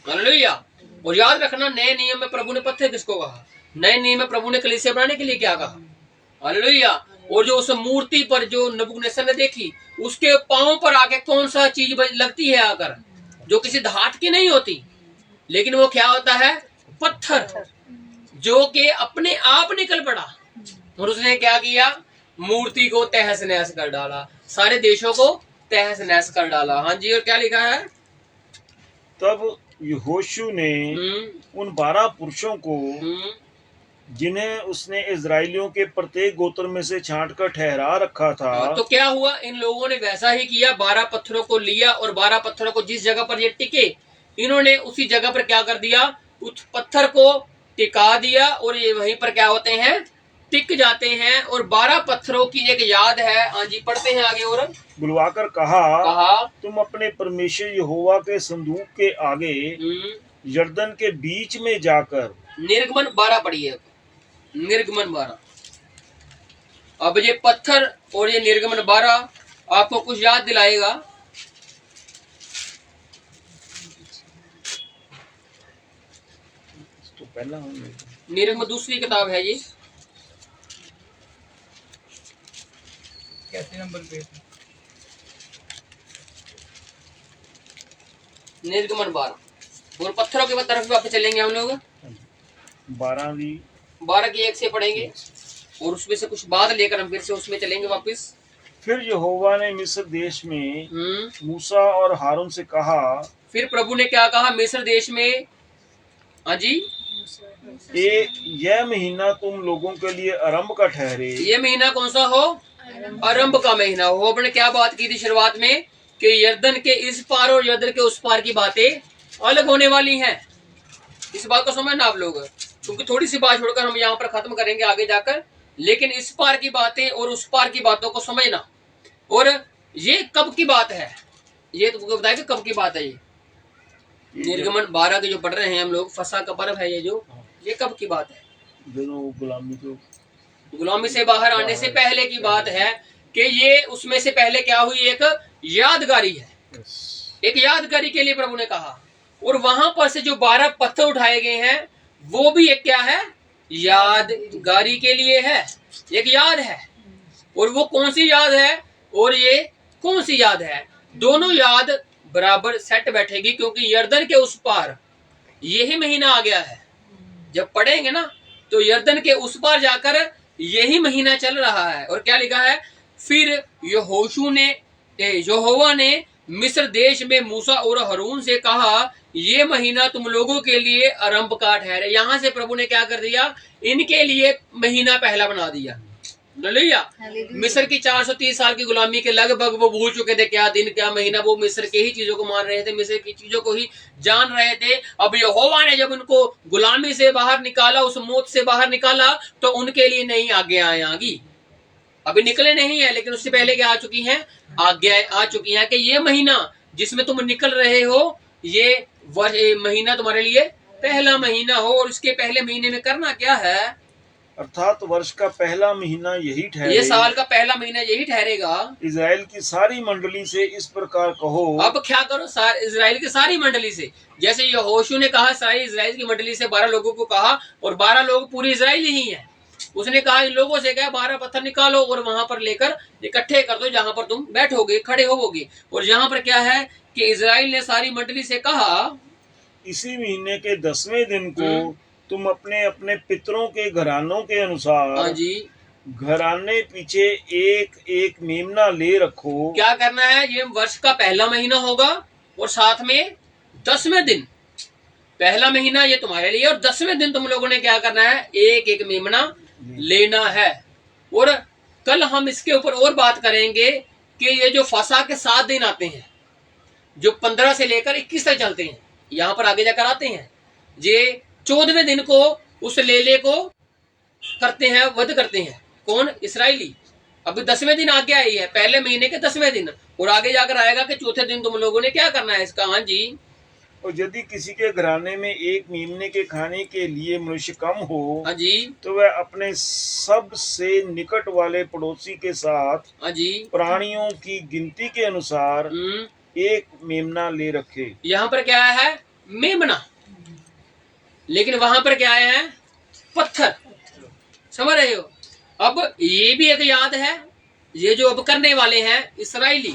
हालेलुया। और याद रखना, नए नियम में प्रभु ने पत्थर किसको कहा? नए नियम में प्रभु ने कलीसिया बनाने के लिए क्या कहा? हालेलुया। और जो उस मूर्ति पर जो नबूकदनेस्सर ने देखी, उसके पांव पर आके कौन सा चीज लगती है आकर? जो किसी धात की नहीं होती, लेकिन वो क्या होता है? पत्थर, जो कि अपने आप निकल पड़ा। और उसने क्या किया? मूर्ति को तहस नहस कर डाला, सारे देशों को तहस नहस कर डाला। हाँ जी। और क्या लिखा है? तब यहोशू ने उन 12 पुरुषों को, जिन्हें उसने इजराइलियों के प्रत्येक गोत्र में से छांटकर ठहरा रखा था, तो क्या हुआ? इन लोगों ने वैसा ही किया, 12 पत्थरों को लिया और 12 पत्थरों को जिस जगह पर ये टिके, इन्होंने उसी जगह पर क्या कर दिया? उस पत्थर को टिका दिया और ये वहीं पर क्या होते हैं? टिक जाते हैं। और 12 पत्थरों की एक याद है। हाँ जी, पढ़ते हैं आगे। और बुलवाकर कहा तुम अपने परमेश्वर यहोवा के संदूक के आगे यरदन के बीच में जाकर, निर्गमन 12 पढ़िए। निर्गमन 12। अब ये पत्थर और ये निर्गमन 12 आपको कुछ याद दिलाएगा। तो पहला निर्गमन दूसरी किताब है ये, कैसे नंबर पे? निर्गमन 12। और पत्थरों के तरफ वापस चलेंगे हम लोग। 12 की 1 से पढ़ेंगे और उसमें से कुछ बात लेकर हम फिर से उसमें चलेंगे वापस। फिर यहोवा ने मिस्र देश में मूसा और हारून से कहा। फिर प्रभु ने क्या कहा मिस्र देश में? हाँ जी, यह महीना तुम लोगों के लिए आरंभ का ठहरे। ये महीना कौन सा हो? आरंभ का महीना हो। आपने क्या बात की थी शुरुआत में कि यरदन के इस पार और यरदन के उस पार की बातें अलग होने वाली हैं। इस बात को समझना आप लोग, क्योंकि थोड़ी सी बात छोड़कर हम यहाँ पर खत्म करेंगे आगे जाकर, लेकिन इस पार की बातें और उस पार की बातों को समझना। और ये कब की बात है? ये तुमको बताया कि कब की बात है? ये निर्गमन 12 के जो पढ़ रहे हैं हम लोग, फसह का पर्व है ये कब की बात है? गुलामी से बाहर आने से पहले की बात है कि ये उसमें से पहले क्या हुई? एक यादगारी है। एक यादगारी के लिए प्रभु ने कहा। और वहां पर से जो 12 पत्थर उठाए गए हैं वो भी एक क्या है? यादगारी के लिए है, एक याद है। और वो कौन सी याद है और ये कौन सी याद है? दोनों याद बराबर सेट बैठेगी, क्योंकि यरदन के उस पार यही महीना आ गया है। जब पढ़ेंगे ना तो यरदन के उस पार जाकर यही महीना चल रहा है। और क्या लिखा है? फिर यहोवा ने मिस्र देश में मूसा और हारून से कहा ये महीना तुम लोगों के लिए आरंभ का ठहरे। यहां से प्रभु ने क्या कर दिया? इनके लिए महीना पहला बना दिया। हालेलुया। मिस्र की 430 साल की गुलामी के लगभग वो भूल चुके थे क्या दिन क्या महीना। वो मिस्र के ही चीजों को मान रहे थे, मिस्र की चीजों को ही जान रहे थे। अब यहोवा ने जब उनको गुलामी से बाहर निकाला, उस मौत से बाहर निकाला, तो उनके लिए नई आज्ञाएं आ गई। अभी निकले नहीं है, लेकिन उससे पहले क्या आ चुकी हैं, आज्ञा आ चुकी हैं कि ये महीना जिसमें तुम निकल रहे हो, ये महीना तुम्हारे लिए पहला महीना हो। और उसके पहले महीने में करना क्या है, अर्थात वर्ष का पहला महीना यही ठहरे, ये साल का पहला महीना यही ठहरेगा। इजराइल की सारी मंडली से इस प्रकार कहो। अब क्या करो, इजराइल की सारी मंडली से, जैसे यहोशू ने कहा सारी इजराइल की मंडली से 12 लोगों को कहा, और 12 लोग पूरे इजराइल ही है। उसने कहा इन लोगों से क्या, 12 पत्थर निकालो और वहां पर लेकर इकट्ठे कर दो जहां पर तुम बैठोगे, खड़े होवोगे। और यहाँ पर क्या है कि इजराइल ने सारी मंडली से कहा, इसी महीने के 10वें दिन को तुम अपने अपने पितरों के घरानों के अनुसार, हाँ जी, घराने पीछे एक एक मेमना ले रखो। क्या करना है, ये वर्ष का पहला महीना होगा और साथ में 10वें दिन, पहला महीना ये तुम्हारे लिए, और 10वें दिन तुम लोगों ने क्या करना है, एक एक मेमना लेना है। और कल हम इसके ऊपर और बात करेंगे कि ये जो फसा के 7 दिन आते हैं, जो 15 से लेकर 21 तक चलते हैं, यहाँ पर आगे जाकर आते हैं, ये 14वें दिन को उस लेले को करते हैं, वध करते हैं। कौन, इसराइली। अभी 10वें दिन आगे आई है, पहले महीने के 10वें दिन, और आगे जाकर आएगा कि चौथे दिन तुम लोगों ने क्या करना है इसका। हाँ जी, और यदि किसी के घराने में एक मेमने के खाने के लिए मनुष्य कम हो, हाँ जी, तो वह अपने सबसे निकट वाले पड़ोसी के साथ, हाँ जी, प्राणियों की गिनती के अनुसार एक मेमना ले रखे। यहाँ पर क्या है, मेमना, लेकिन वहां पर क्या है, पत्थर। समझ रहे हो। अब ये भी एक याद है, ये जो अब करने वाले हैं इसराइली,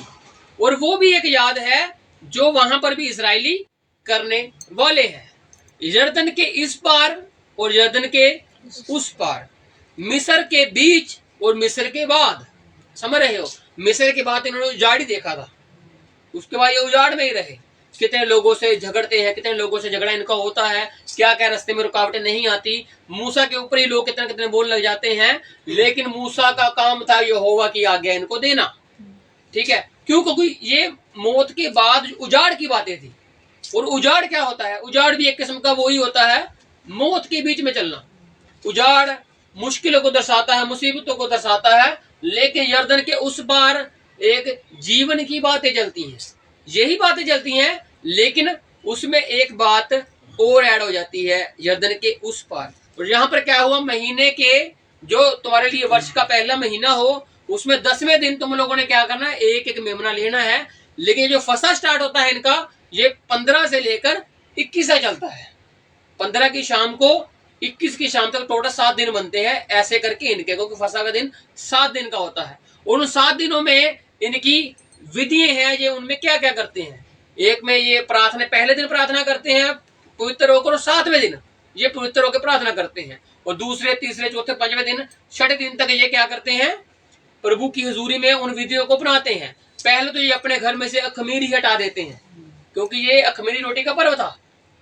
और वो भी एक याद है जो वहां पर भी इसराइली करने वाले हैं। यरदन के इस पार और यरदन के उस पार, मिस्र के बीच और मिस्र के बाद। समझ रहे हो, मिस्र के बाद इन्होंने उजाड़ ही देखा था, उसके बाद ये उजाड़ में ही रहे। कितने लोगों से झगड़ते हैं, कितने लोगों से झगड़ा इनका होता है, क्या क्या रास्ते में रुकावटें नहीं आती। मूसा के ऊपर ही लोग कितने कितने बोलने लग जाते हैं, लेकिन मूसा का काम था यहोवा की आज्ञा इनको देना। ठीक है, क्यों, क्योंकि ये मौत के बाद उजाड़ की बातें थी। और उजाड़ क्या होता है, उजाड़ भी एक किस्म का वही होता है, मौत के बीच में चलना। उजाड़ मुश्किलों को दर्शाता है, मुसीबतों को दर्शाता है, लेकिन यरदन के उस पार एक जीवन की बातें चलती हैं, यही बातें चलती हैं, लेकिन उसमें एक बात और ऐड हो जाती है, यरदन के उस पार। और यहाँ पर क्या हुआ, महीने के जो तुम्हारे लिए वर्ष का पहला महीना हो, उसमें 10वें दिन तुम लोगों ने क्या करना है, एक एक मेमना लेना है। लेकिन जो फसा स्टार्ट होता है इनका, ये 15 से लेकर 21 तक चलता है। 15 की शाम को 21 की शाम तक टोटल 7 दिन बनते हैं, ऐसे करके इनके, क्योंकि फसा का दिन 7 दिन का होता है। और उन 7 दिनों में इनकी विधियां हैं, ये उनमें क्या क्या करते हैं। एक में ये प्रार्थना, पहले दिन प्रार्थना करते हैं पवित्र होकर, और 7वें दिन ये पवित्र होकर प्रार्थना करते हैं। और दूसरे, तीसरे, चौथे, 5वें दिन, 6ठे दिन तक ये क्या करते हैं, प्रभु की हुजूरी में उन विधियों को अपनाते हैं। पहले तो ये अपने घर में से अखमीर ही हटा देते हैं, क्योंकि ये अखमीरी रोटी का पर्व था।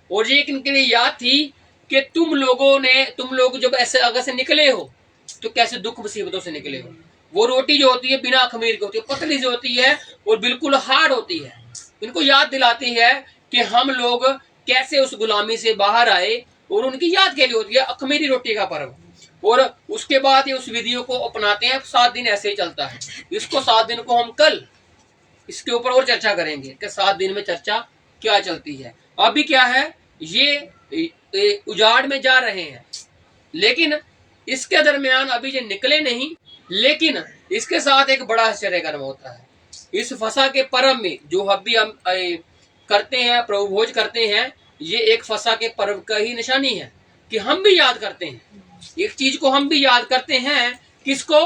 और ये इनके लिए याद थी कि तुम लोग जब ऐसे अगर से निकले हो तो कैसे दुख मुसीबतों से निकले हो। वो रोटी जो होती है बिना अखमीर की होती है, पतली जो होती है और बिल्कुल हार्ड होती है। इनको याद दिलाती है कि हम लोग कैसे उस गुलामी से बाहर आए, और उनकी याद के लिए होती है अखमीरी रोटी का पर्व। और उसके बाद ये उस विधियों को अपनाते हैं। 7 दिन ऐसे ही चलता है। इसको 7 दिन को हम कल इसके ऊपर और चर्चा करेंगे कि 7 दिन में चर्चा क्या चलती है। अभी क्या है, ये उजाड़ में जा रहे हैं, लेकिन इसके दरमियान अभी ये निकले नहीं, लेकिन इसके साथ एक बड़ा आश्चर्यकर्म होता है। इस फसा के पर्व में जो अभी हम करते हैं, प्रभु भोज करते हैं, ये एक फसा के पर्व का ही निशानी है कि हम भी याद करते हैं, एक चीज को हम भी याद करते हैं। किसको,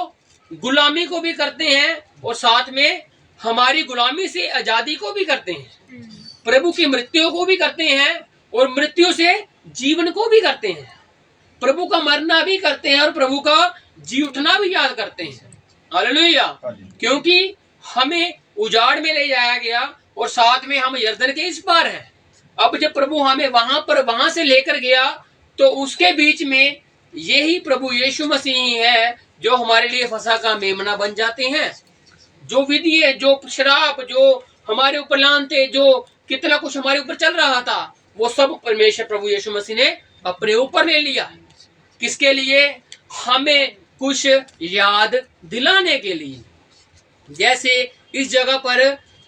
गुलामी को भी करते हैं, और साथ में हमारी गुलामी से आजादी को भी करते हैं, प्रभु की मृत्यु को भी करते हैं, और मृत्यु से जीवन को भी करते हैं, प्रभु का मरना भी करते हैं, और प्रभु का जी उठना भी याद करते हैं। हालेलुया। क्योंकि हमें उजाड़ में ले जाया गया, और साथ में हम यरदन के इस पार हैं। अब जब प्रभु हमें वहां से लेकर गया, तो उसके बीच में यही प्रभु यीशु मसीह है जो हमारे लिए फसा का मेमना बन जाते हैं। जो विधि है, जो श्राप जो हमारे ऊपर लानते, जो कितना कुछ हमारे ऊपर चल रहा था, वो सब परमेश्वर प्रभु यीशु मसीह ने अपने ऊपर ले लिया। किसके लिए, हमें कुछ याद दिलाने के लिए। जैसे इस जगह पर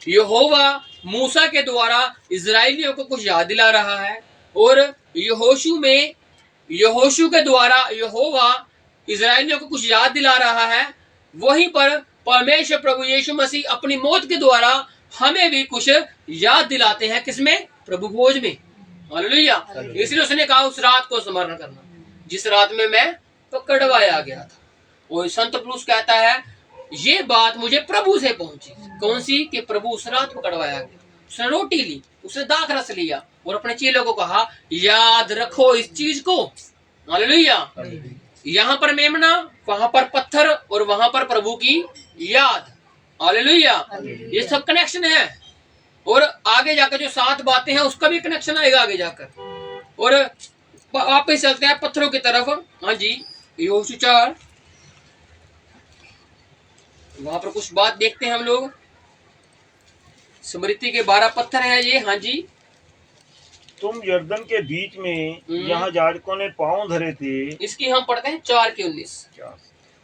यहोवा मूसा के द्वारा इजराइलियों को कुछ याद दिला रहा है, और यहोशू के द्वारा यहोवा इजराइलियों को कुछ याद दिला रहा है। वहीं पर परमेश्वर प्रभु यीशु मसीह अपनी मौत के द्वारा हमें भी कुछ याद दिलाते हैं। किसमें? प्रभु भोज में। हालेलुया। इसलिए उसने कहा उस रात को स्मरण करना जिस रात में मैं पकड़वाया गया था। और संत पौलुस कहता है ये बात मुझे प्रभु से पहुंची। कौन सी? कि प्रभु उस रात पकड़वाया गया, उसने रोटी ली, उसने दाख रस लिया और अपने चेलों को कहा याद रखो इस चीज को। हालेलुया। यहाँ पर मेमना, वहां पर पत्थर और वहां पर प्रभु की याद। हालेलुया। ये सब कनेक्शन है। और आगे जाकर जो 7 बातें हैं उसका भी कनेक्शन आएगा आगे जाकर। और वापस चलते हैं पत्थरों की तरफ। हाँ जी, यहोशू 4 वहां पर कुछ बात देखते हैं हम लोग। स्मृति के 12 पत्थर हैं ये। हाँ जी, तुम यर्दन के बीच में यहाँ याजकों ने पांव धरे थे। इसकी हम पढ़ते हैं 4:19।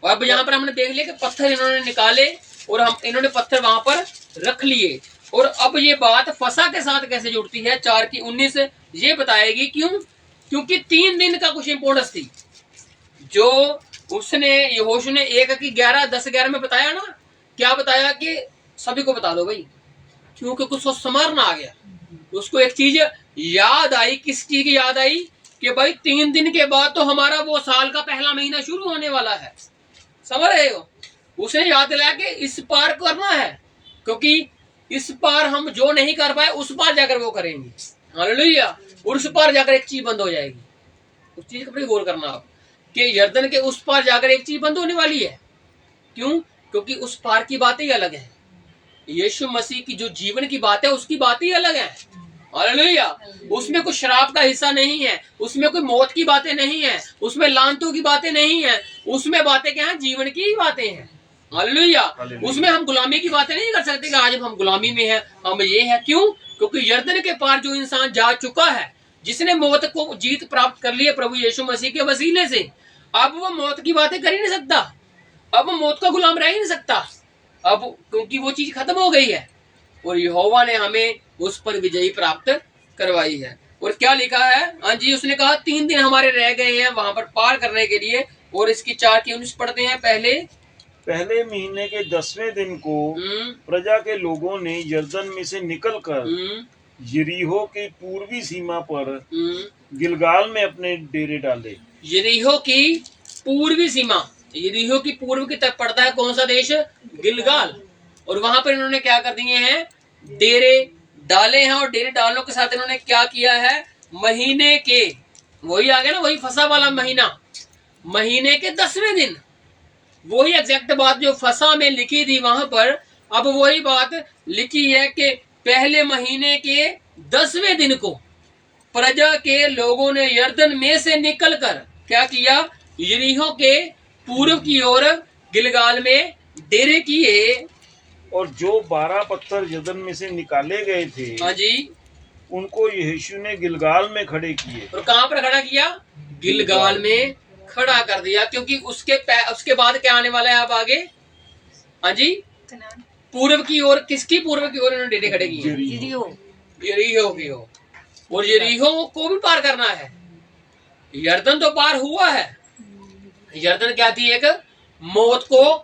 और अब यहाँ पर हमने देख लिया कि पत्थर इन्होंने निकाले और इन्होंने पत्थर वहां पर रख लिए। और अब ये बात फसा के साथ कैसे जुड़ती है 4:19 ये बताएगी। क्यों? क्योंकि 3 दिन का कुछ इंपोर्टेंस थी जो उसने यहोशू ने 1 की 11, 10, 11 में बताया ना। क्या बताया? कि सभी को बता दो भाई, क्योंकि कुछ संस्मरण आ गया। उसको एक चीज याद आई। किस चीज की याद आई? कि भाई 3 दिन के बाद तो हमारा वो साल का पहला महीना शुरू होने वाला है। समझ रहे हो? उसने याद दिलाया कि इस पार करना है, क्योंकि इस पार हम जो नहीं कर पाए उस पार जाकर वो करेंगे। हालेलुया। और उस पार जाकर एक चीज बंद हो जाएगी। उस चीज का बड़ी गौर करना आप कि यर्दन के उस पार जाकर एक चीज बंद होने वाली है। क्यों? क्योंकि उस पार की बातें ही अलग है। यीशु मसीह की जो जीवन की बात है उसकी बातें ही अलग है। हालेलुया। उसमें कुछ शराब का हिस्सा नहीं है, उसमें कोई मौत की बातें नहीं है, उसमें लानतों की बातें नहीं है। उसमें बातें क्या है? जीवन की ही बातें हैं। हालेलुया। उसमें हम गुलामी की बातें नहीं कर सकते कि आज हम गुलामी में हैं, हम ये है। क्यों? क्योंकि यर्दन के पार जो इंसान जा चुका है, जिसने मौत को जीत प्राप्त कर ली है प्रभु यीशु मसीह के वसीले से, अब वो मौत की बातें कर ही नहीं सकता। अब वो मौत का गुलाम रह ही नहीं सकता अब, क्योंकि वो चीज खत्म हो गई है। और यहोवा ने हमें उस पर विजयी प्राप्त करवाई है। और क्या लिखा है? हाँ जी, उसने कहा 3 दिन हमारे रह गए हैं वहां पर पार करने के लिए। और इसकी 4:19 पढ़ते हैं। पहले महीने के 10वें दिन को प्रजा के लोगों ने यर्दन में से निकलकर यरीहो की पूर्वी सीमा पर गिलगाल में अपने डेरे डाले। यरीहो की पूर्वी सीमा, यरीहो की पूर्व की तरफ पड़ता है कौन सा देश? गिलगाल। और वहां पर इन्होंने क्या कर दिए हैं? डेरे डाले हैं। और डेरे डालने के साथ इन्होंने क्या किया है? महीने के, वही आ गया ना, वही फसा वाला महीना, महीने के 10वें दिन, वही एग्जैक्ट बात जो फसा में लिखी थी वहां पर, अब वही बात लिखी है कि पहले महीने के 10वें दिन को प्रजा के लोगों ने यर्दन में से निकलकर क्या किया? यरीहो के पूर्व की ओर गिलगाल में डेरे किए। और जो 12 पत्थर यर्दन में से निकाले गए थे, हाँ जी, उनको यहोशू ने गिलगाल में खड़े किए। और कहाँ पर खड़ा किया? गिलगाल में खड़ा कर दिया। क्योंकि उसके बाद क्या आने वाला है अब आगे? हाँ जी, पूर्व की ओर। किसकी पूर्व की ओर इन्होंने डेरे खड़े किए? यरीहो की ओर। और यरीहो को भी पार करना है। यर्दन तो पार हुआ है। यर्दन क्या थी? एक मौत को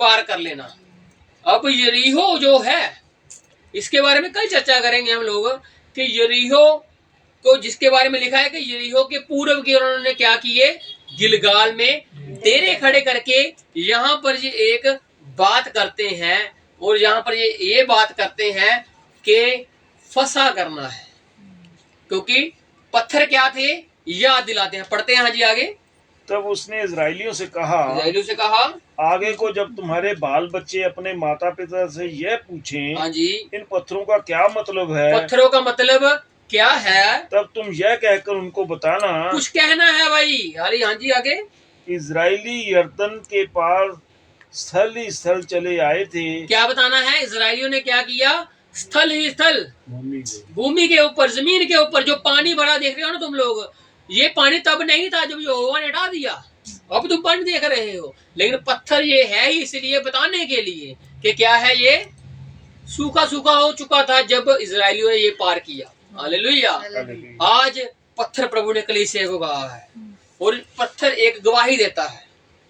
पार कर लेना। अब यरीहो जो है, इसके बारे में कल चर्चा करेंगे हम लोग कि यरीहो को, जिसके बारे में लिखा है कि यरीहो के पूर्व की ओर उन्होंने क्या किए? गिलगाल में डेरे खड़े करके यहाँ पर ये एक बात करते हैं। और यहाँ पर ये बात करते हैं कि फसा करना है, क्योंकि पत्थर क्या थे? याद दिलाते हैं। पढ़ते हैं हाँ जी आगे। तब उसने इजराइलियों से कहा, आगे को जब तुम्हारे बाल बच्चे अपने माता पिता से यह पूछें, हाँ जी, इन पत्थरों का क्या मतलब है? पत्थरों का मतलब क्या है? तब तुम यह कहकर उनको बताना। कुछ कहना है भाई। अरे हाँ जी आगे। इजराइली यर्दन के पार स्थल ही स्थल चले आए थे। क्या बताना है? इजराइलियों ने क्या किया? स्थल ही स्थल, भूमि के ऊपर, जमीन के ऊपर जो पानी भरा देख रहे हो ना तुम लोग, ये पानी तब नहीं था जब यहोवा ने हटा दिया। अब तुम पानी देख रहे हो, लेकिन पत्थर ये है ही इसलिए बताने के लिए कि क्या है, ये सूखा सूखा हो चुका था जब इजरायलियों ने ये पार किया। हालेलुया। आज पत्थर प्रभु ने कलीसिया को कहा है, और पत्थर एक गवाही देता है।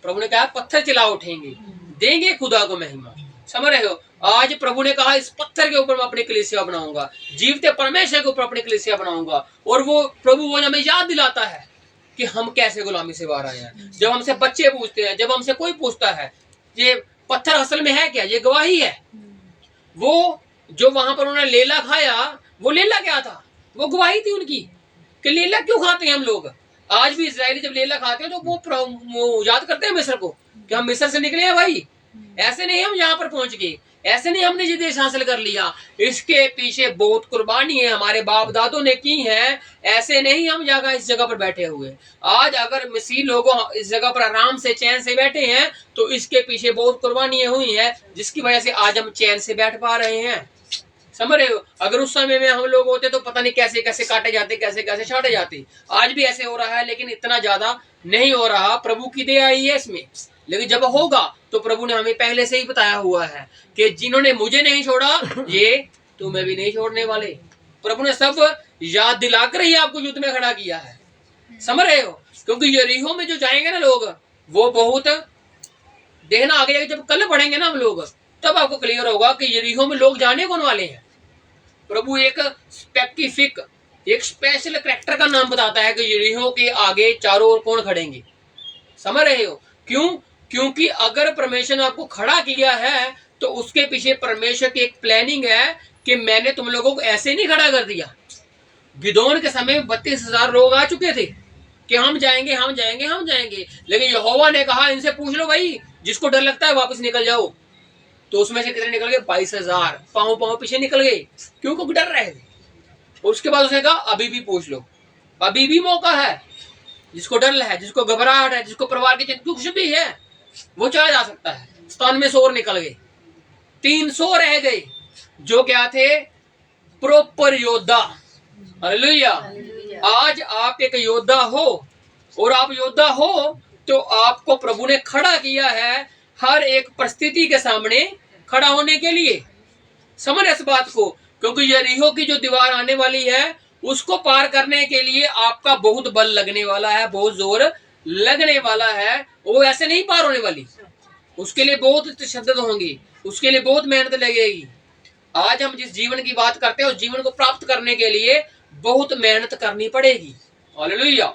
प्रभु ने कहा पत्थर चिल्ला उठेंगे, देंगे खुदा को महिमा। समझ रहे हो, आज प्रभु ने कहा इस पत्थर के ऊपर मैं अपनी कलीसिया बनाऊंगा, जीवते परमेश्वर के ऊपर अपनी कलीसिया बनाऊंगा। और वो प्रभु वो हमें याद दिलाता है कि हम कैसे गुलामी से बाहर आए हैं। जब हमसे बच्चे पूछते हैं, जब हमसे कोई पूछता है ये पत्थर असल में है क्या, ये गवाही है। वो जो वहां पर उन्होंने लेला खाया, वो लेला क्या था, वो गवाही थी उनकी कि लेला क्यों खाते हैं हम लोग। आज भी इजरायली जब लेला खाते हैं तो वो याद करते हैं मिस्र को कि हम मिस्र से निकले हैं भाई। ऐसे नहीं हम यहाँ पर पहुंच गए, ऐसे नहीं हमने ये देश हासिल कर लिया, इसके पीछे बहुत कुर्बानी है हमारे बाप दादों ने की है। ऐसे नहीं हम जगह इस जगह पर बैठे हुए। आज अगर मसीह लोगों इस जगह पर आराम से चैन से बैठे हैं तो इसके पीछे बहुत कुर्बानियां हुई हैं, जिसकी वजह से आज हम चैन से बैठ पा रहे हैं। समझ रहे हो, अगर उस समय में हम लोग होते तो पता नहीं कैसे कैसे काटे जाते, कैसे कैसे छाटे जाते। आज भी ऐसे हो रहा है, लेकिन इतना ज्यादा नहीं हो रहा। प्रभु की दया आई है इसमें, लेकिन जब होगा तो प्रभु ने हमें पहले से ही बताया हुआ है कि जिन्होंने मुझे नहीं छोड़ा ये तुम्हें भी नहीं छोड़ने वाले। प्रभु ने सब याद दिलाकर ही आपको युद्ध में खड़ा किया है। समझ रहे हो, क्योंकि यरीहो में जो जाएंगे ना लोग, वो बहुत देखना आगे जब कल पढ़ेंगे ना हम लोग, तब आपको क्लियर होगा कि यरीहो में लोग जाने कौन वाले हैं। प्रभु एक स्पेसिफिक, एक स्पेशल कैरेक्टर का नाम बताता है कि यरीहो के आगे चारों ओर कौन खड़ेंगे। समझ रहे हो, क्यों? क्योंकि अगर परमेश्वर ने आपको खड़ा किया है तो उसके पीछे परमेश्वर की एक प्लानिंग है कि मैंने तुम लोगों को ऐसे नहीं खड़ा कर दिया। गिदोन के समय 32,000 लोग आ चुके थे कि हम जाएंगे हम जाएंगे हम जाएंगे, लेकिन यहोवा ने कहा इनसे पूछ लो भाई, जिसको डर लगता है वापस निकल जाओ। तो उसमें से कितने निकल गए? 22,000 पांव पांव पीछे निकल गए, क्योंकि डर रहे थे। उसके बाद उसने कहा अभी भी पूछ लो, अभी भी मौका है। जिसको डर है, जिसको घबराहट है, जिसको परिवार की चिंता कुछ भी है, वो चला जा सकता है। 97 निकल गए, 300 रह गए जो क्या थे, प्रॉपर योद्धा। हालेलुया। आज आप एक योद्धा हो, और आप योद्धा हो तो आपको प्रभु ने खड़ा किया है हर एक परिस्थिति के सामने खड़ा होने के लिए। समझ इस बात को, क्योंकि यरीहो की जो दीवार आने वाली है उसको पार करने के लिए आपका बहुत बल लगने वाला है, बहुत जोर लगने वाला है। वो ऐसे नहीं पार होने वाली, उसके लिए बहुत तशद्दुद होंगी, उसके लिए बहुत मेहनत लगेगी। आज हम जिस जीवन की बात करते हैं उस जीवन को प्राप्त करने के लिए बहुत मेहनत करनी पड़ेगी। हालेलुया।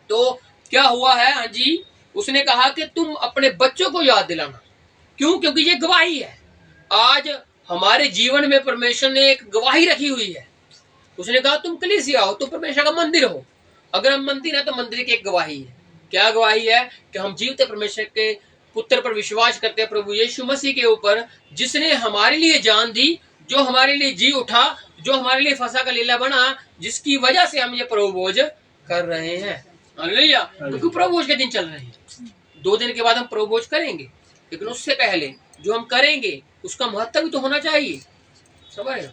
तो क्या हुआ है? हाँ जी, उसने कहा कि तुम अपने बच्चों को याद दिलाना। क्यों? क्योंकि ये गवाही है। आज हमारे जीवन में परमेश्वर ने एक गवाही रखी हुई है। उसने कहा तुम कलीसिया हो, तुम परमेश्वर का मंदिर हो। अगर हम मंदिर है तो मंदिर की एक गवाही है। क्या गवाही है? कि हम जीवते परमेश्वर के पुत्र पर विश्वास करते हैं, प्रभु यीशु मसीह के ऊपर, जिसने हमारे लिए जान दी, जो हमारे लिए जी उठा, जो हमारे लिए फसा का लीला बना, जिसकी वजह से हम ये प्रभु भोज कर रहे हैं। हालेलुया। क्योंकि प्रभु भोज के दिन चल रहे हैं। 2 दिन के बाद हम प्रभु भोज करेंगे, लेकिन उससे पहले जो हम करेंगे उसका महत्व भी तो होना चाहिए। समझ रहे हो?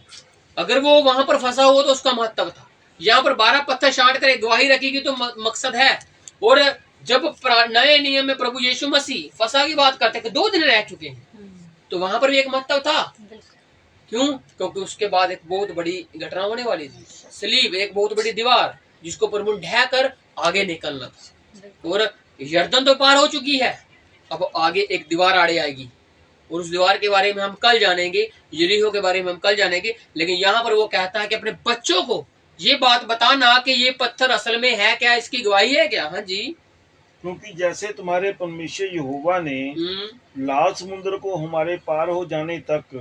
अगर वो वहां पर फंसा हो तो उसका महत्व था। यहाँ पर 12 पत्थर छांट कर एक गवाही रखेगी तो मकसद है। और जब नए नियम में प्रभु यीशु मसीह फंसा की बात करते हैं कि 2 दिन रह चुके हैं, तो वहां पर भी एक महत्व था। क्यों? क्योंकि उसके बाद एक बहुत बड़ी घटना होने वाली थी, सलीब, एक बहुत बड़ी दीवार जिसको प्रभु ढह कर आगे निकलना था। और यर्दन तो पार हो चुकी है, अब आगे एक दीवार आड़े आएगी, और उस दीवार के बारे में हम कल जानेंगे, यरीहो के बारे में हम कल जानेंगे। लेकिन यहाँ पर वो कहता है कि अपने बच्चों को ये बात बताना कि ये पत्थर असल में है क्या, इसकी गवाही है क्या। हाँ जी, क्योंकि जैसे तुम्हारे परमेश्वर यहोवा ने लाल समुद्र को हमारे पार हो जाने तक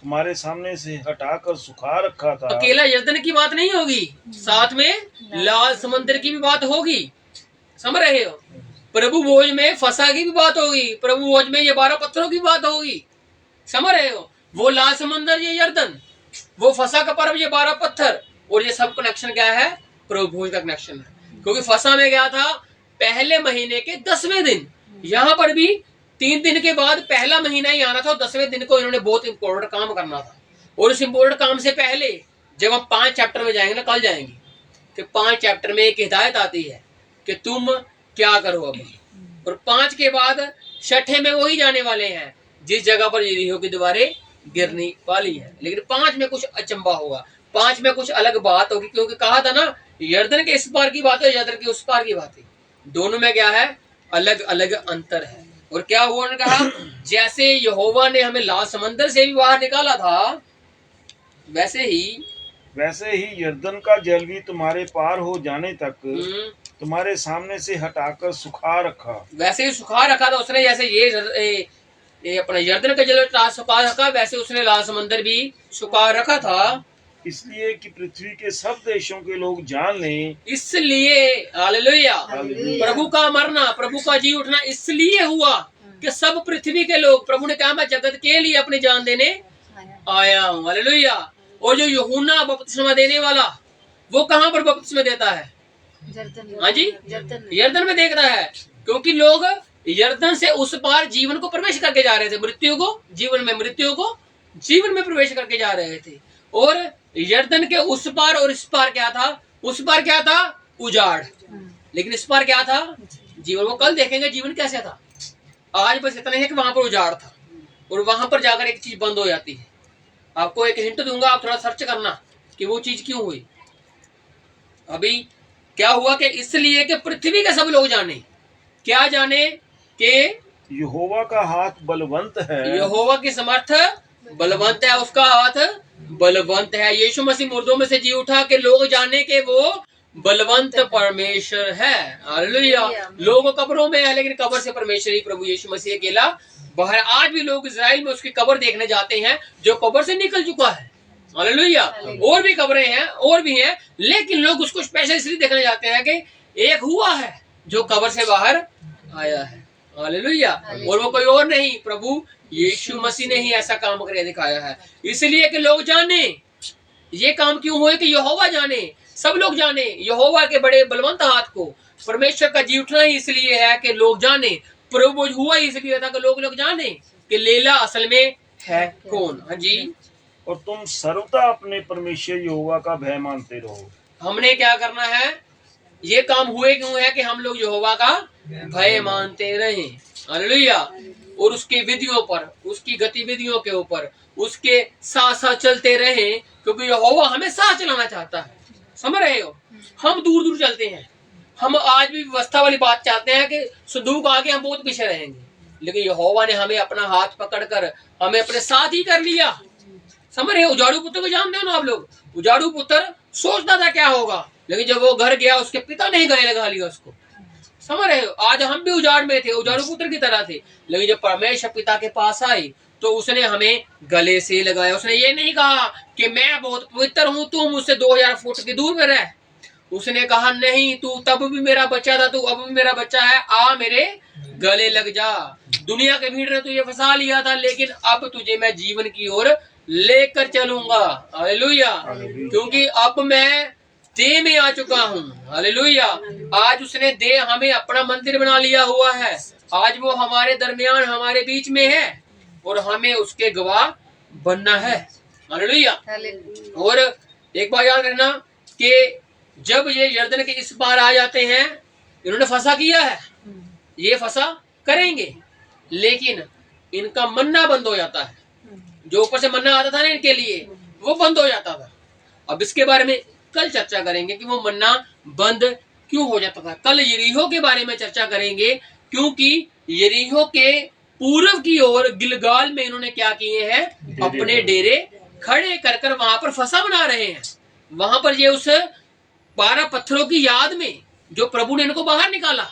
हमारे सामने से हटाकर सुखा रखा था। अकेला यर्दन की बात नहीं होगी, साथ में लाल समुद्र की भी बात होगी। समझ रहे हो? प्रभु भोज में फसा की भी बात होगी, प्रभु भोज में ये 12 पत्थरों की बात होगी। समझ रहे हो? वो लाल समुद्र, ये यर्दन, वो फसा का पर्व, ये 12 पत्थर, और ये सब कनेक्शन क्या है? प्रभु भोज का कनेक्शन है। क्योंकि फसा में गया था पहले महीने के 10वें दिन। यहाँ पर भी 3 दिन के बाद पहला महीना ही आना था, और 10वें दिन को इन्होंने बहुत इंपॉर्टेंट काम करना था। और उस इंपॉर्टेंट काम से पहले जब हम 5 चैप्टर में जाएंगे ना, कल जाएंगे, कि 5 चैप्टर में एक हिदायत आती है कि तुम क्या करो अब। और 5 के बाद 6ठे में वही जाने वाले हैं जिस जगह पर यरीहो की दीवारें गिरने वाली है। लेकिन 5 में कुछ अचंबा होगा, 5 में कुछ अलग बात होगी, क्योंकि कहा था ना यरदन के इस पार की बात है, यरदन के उस पार की बात है, दोनों में क्या है, अलग अलग अंतर है। और क्या हुआ, उन्होंने कहा जैसे यहोवा ने हमें लाल समंदर से भी बाहर निकाला था, वैसे ही यरदन का जल भी तुम्हारे पार हो जाने तक तुम्हारे सामने से हटाकर सुखा रखा। वैसे ही सुखा रखा था उसने, जैसे ये अपना यरदन का जल सुखा रखा, वैसे उसने लाल समंदर भी सुखा रखा था, इसलिए कि पृथ्वी के सब देशों के लोग जान लें। इसलिए हालेलुया, प्रभु का मरना, प्रभु का जी उठना इसलिए हुआ कि सब पृथ्वी के लोग, प्रभु ने कहा मैं जगत के लिए अपनी जान देने आया हूँ। हालेलुया। और जो यूहन्ना बपतिस्मा देने वाला, वो कहाँ पर बपतिस्मा देता है? हाँ जी, यरदन में देख रहा है, क्योंकि लोग यरदन से उस पार जीवन को प्रवेश करके जा रहे थे, मृत्यु को जीवन में प्रवेश करके जा रहे थे। और यरदन के उस पार और इस पार क्या था? उस पार क्या था? उजाड़। लेकिन इस पार क्या था? जीवन। वो कल देखेंगे जीवन कैसे था। आज बस इतना है कि वहां पर उजाड़ था, और वहां पर जाकर एक चीज बंद हो जाती है। आपको एक हिंट दूंगा, आप थोड़ा सर्च करना कि वो चीज क्यों हुई। अभी क्या हुआ कि इसलिए कि पृथ्वी के सब लोग जाने, क्या जाने कि यहोवा का हाथ बलवंत है, यहोवा की समर्थ बलवंत है, उसका हाथ बलवंत है। यीशु मसीह मुर्दों में से जी उठा के लोग जाने के वो बलवंत परमेश्वर है। हालेलुया। लोग कब्रों में है, लेकिन कब्र से परमेश्वर ही प्रभु यीशु मसीह अकेला बाहर। आज भी लोग इजराइल में उसकी कब्र देखने जाते हैं जो कब्र से निकल चुका है। हालेलुया। और भी कब्रें हैं, और भी हैं, लेकिन लोग उसको स्पेशल इसलिए देखने जाते हैं कि एक हुआ है जो कब्र से बाहर आया है। हालेलुया। और वो कोई और नहीं, प्रभु यीशु मसीह ने ही ऐसा काम करके दिखाया है। इसलिए कि लोग जाने। ये काम क्यों हुए कि यहोवा जाने, सब लोग जाने यहोवा के बड़े बलवंत हाथ को। परमेश्वर का जी उठना ही इसलिए है कि लोग जाने। प्रभु हुआ इसलिए था कि लोग जाने कि लेला असल में है कौन। हाँ जी। और तुम सर्वदा अपने परमेश्वर यहोवा का भय मानते रहो। हमने क्या करना है? ये काम हुए क्यों है कि हम लोग यहोवा का भय मानते रहे। हालेलुया। और उसकी विधियों पर, उसकी गतिविधियों के ऊपर, उसके साथ साथ चलते रहे, क्योंकि यहोवा हमें साथ चलाना चाहता है। समझ रहे हो? हम दूर दूर चलते हैं, हम आज भी व्यवस्था वाली बात चाहते हैं कि संदूक आगे हम बहुत पीछे रहेंगे, लेकिन यहोवा ने हमें अपना हाथ पकड़कर हमें अपने साथ ही कर लिया। समझ रहे हो? उजाड़ू पुत्र को जानते हो ना आप लोग? उजाड़ू पुत्र सोचता था क्या होगा, लेकिन जब वो घर गया उसके पिता ने ही गले लगा लिया उसको। समझ रहे हो? आज हम भी उजाड़ में थे, उजाड़ू पुत्र की तरह थे, लेकिन जब परमेश्वर पिता के पास आई तो उसने हमें गले से लगाया। उसने ये नहीं कहा कि मैं बहुत पवित्र हूं, तू मुझसे 2000 फुट की दूर में रह। उसने कहा नहीं, तू तब भी मेरा बच्चा था, तू अब भी मेरा बच्चा है, आ मेरे गले लग जा। दुनिया के भीड़ ने तुझे फंसा लिया था, लेकिन अब तुझे मैं जीवन की ओर लेकर चलूंगा। हालेलुया। क्योंकि अब मैं देह में आ चुका हूँ। हालेलुया। आज उसने देह हमें अपना मंदिर बना लिया हुआ है। आज वो हमारे दरमियान, हमारे बीच में है, और हमें उसके गवाह बनना है। हालेलुया। और एक बात याद रखना कि जब ये यरदन के इस पार आ जाते हैं, इन्होंने फंसा किया है, ये फंसा करेंगे, लेकिन इनका मन्ना बंद हो जाता है। जो ऊपर से मन्ना आता था ना इनके लिए, वो बंद हो जाता था। अब इसके बारे में कल चर्चा करेंगे कि वो मन्ना बंद क्यों हो जाता था। कल यरीहो के बारे में चर्चा करेंगे, क्योंकि यरीहो के पूर्व की ओर गिलगाल में इन्होंने क्या किए हैं? अपने डेरे खड़े कर कर वहां पर फंसा बना रहे हैं। वहां पर ये उस 12 पत्थरों की याद में जो प्रभु ने इनको बाहर निकाला,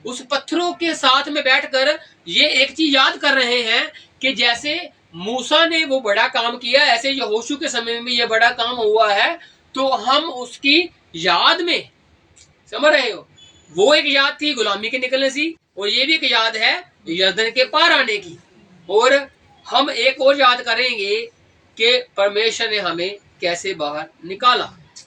उस पत्थरों के साथ में बैठकर ये एक चीज याद कर रहे हैं कि जैसे मूसा ने वो बड़ा काम किया, ऐसे यहोशू के समय में ये बड़ा काम हुआ है, तो हम उसकी याद में, समझ रहे हो, वो एक याद थी गुलामी के निकलने की, और ये भी एक याद है यरदन के पार आने की। और हम एक और याद करेंगे कि परमेश्वर ने हमें कैसे बाहर निकाला।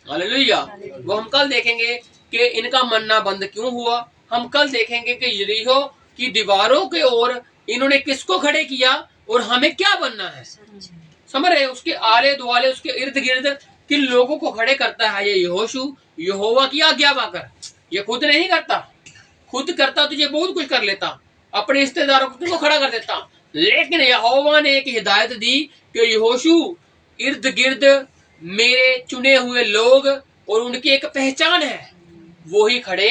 हालेलुया। वो हम कल देखेंगे कि इनका मन्ना बंद क्यों हुआ। हम कल देखेंगे कि यरीहो की दीवारों के ओर इन्होंने किसको खड़े किया और हमें क्या बनना है। समझ रहे? उसके आले दुआले, उसके इर्द गिर्द किन लोगों को खड़े करता है ये यहोशू, यहोवा की आज्ञा पाकर। ये खुद नहीं करता, खुद करता तुझे बहुत कुछ कर लेता, अपने रिश्तेदारों को तुमको खड़ा कर देता, लेकिन यहोवा ने एक हिदायत दी कि यहोशू इर्द गिर्द मेरे चुने हुए लोग और उनकी एक पहचान है, वो ही खड़े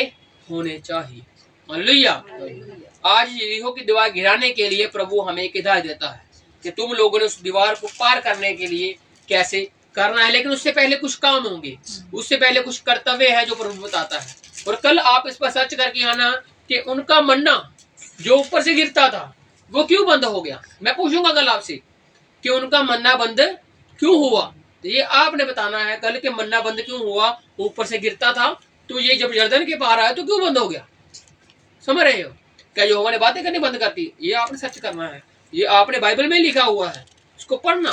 होने चाहिए। हालेलुया। आज यरीहो की दीवार गिराने के लिए प्रभु हमें एक हिदायत देता है कि तुम लोगों ने उस दीवार को पार करने के लिए कैसे करना है, लेकिन उससे पहले कुछ काम होंगे, उससे पहले कुछ कर्तव्य है जो प्रभु बताता है। और कल आप इस पर सर्च करके आना कि उनका मन्ना जो ऊपर से गिरता था वो क्यों बंद हो गया। मैं पूछूंगा कल आपसे कि उनका मन्ना बंद क्यों हुआ, तो ये आपने बताना है कल कि मन्ना बंद क्यों हुआ। ऊपर से गिरता था तो ये जब यरदन के पार आया तो क्यों बंद हो गया, समझ रहे हो? क्या यहोवा ने बातें करनी बंद करती? ये आपने सर्च करना है, ये आपने बाइबल में लिखा हुआ है, उसको पढ़ना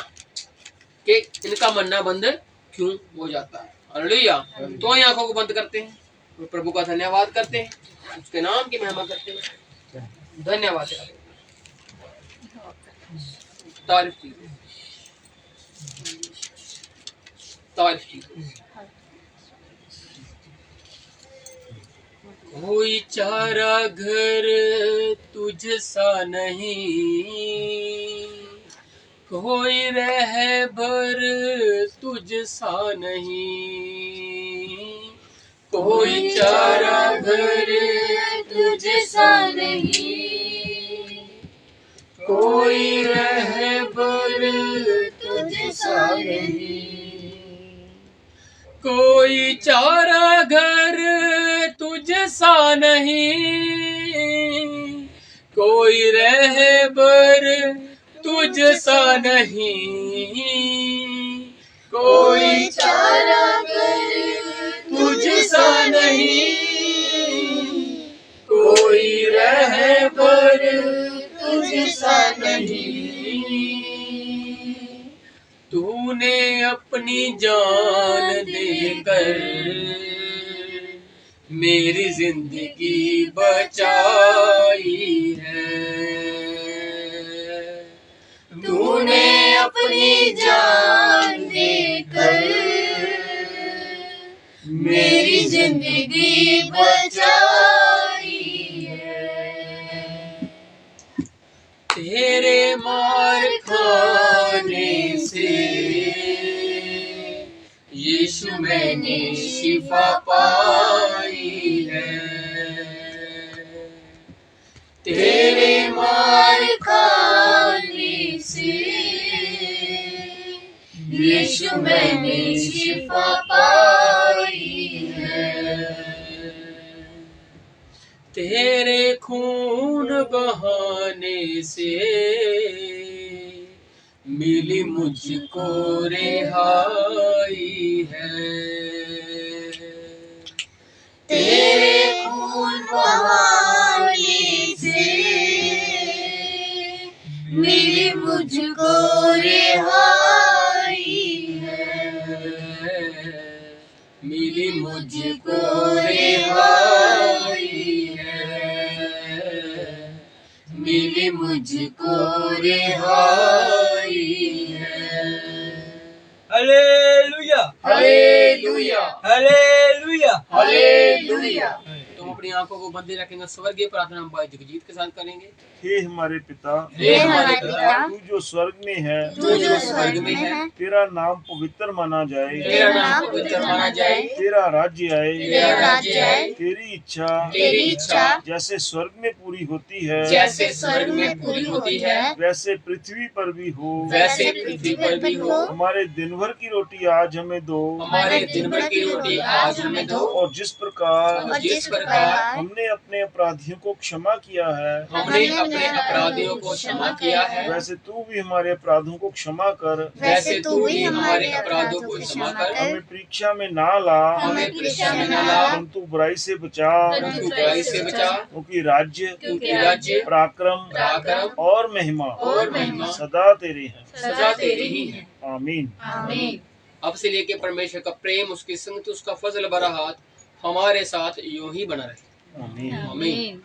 कि इनका मन्ना बंद क्यों हो जाता है। हालेलुया। तो ये आंखों को बंद करते हैं और प्रभु का धन्यवाद करते हैं, उसके नाम की महिमा करते हैं। धन्यवाद, तारीफ कीजिए, तारीफ कीजिए। कोई चारा घर तुझ सा नहीं, कोई रहबर तुझ सा नहीं, कोई चारा घर तुझ सा नहीं, कोई रहबर तुझ सा नहीं, कोई चारा घर तुझ सा नहीं, कोई रहबर तुझ सा नहीं, कोई चारा घर तुझ सा नहीं, कोई रहबर तुझ सा नहीं। तूने अपनी जान देकर मेरी जिंदगी बचाई है, तूने अपनी जान देकर मेरी जिंदगी बचाई है। तेरे मार खाने से यीशु मैंने शिफा पाई है, तेरे मार खाने से यीशु मैंने शिफा पाई है। तेरे खून बहाने से मिली मुझको रिहाई है, तेरे खून बहाने से मिली मुझको रिहाई है, मिली मुझको रिहाई है, मिली मुझको रिहाई है। Hallelujah, hallelujah, hallelujah, hallelujah. तुम अपनी आंखों को बंद रखेंगे, स्वर्गीय प्रार्थना हम भाई जगजीत के साथ करेंगे। हे हमारे पिता, हे हमारे पिता, तू जो स्वर्ग में है, तू जो स्वर्ग में है, तेरा नाम पवित्र माना जाए, तेरा नाम पवित्र माना जाए, तेरा राज्य आए, तेरा राज्य आए, तेरी इच्छा तेरी इच्छा जैसे स्वर्ग में पूरी होती है, जैसे स्वर्ग में पूरी होती है, वैसे पृथ्वी पर भी हो। वैसे पृथ्वी पर भी हो। हमारे दिन भर की रोटी आज हमें दो, हमारे दिन भर की रोटी आज हमें दो, और जिस प्रकार जिस प्रकार हमने अपने अपराधियों को क्षमा किया है, हमने अपने अपराधियों को क्षमा किया है, वैसे तू भी हमारे अपराधों को क्षमा कर। वैसे तू भी हमारे अपराधों को क्षमा कर। हमें परीक्षा में ना ला, हमें परीक्षा में न ला, परंतु बुराई से बचा, परंतु बुराई से बचा, क्योंकि राज्य, क्योंकि राज्य, पराक्रम पराक्रम और महिमा और महिमा सदा तेरी है। सदा तेरी ही है। आमीन। आमीन। अब से लेके परमेश्वर का प्रेम, उसकी संगति, उसका फजल भरा हाथ हमारे साथ यूं ही बना रहे। आमीन। आमीन।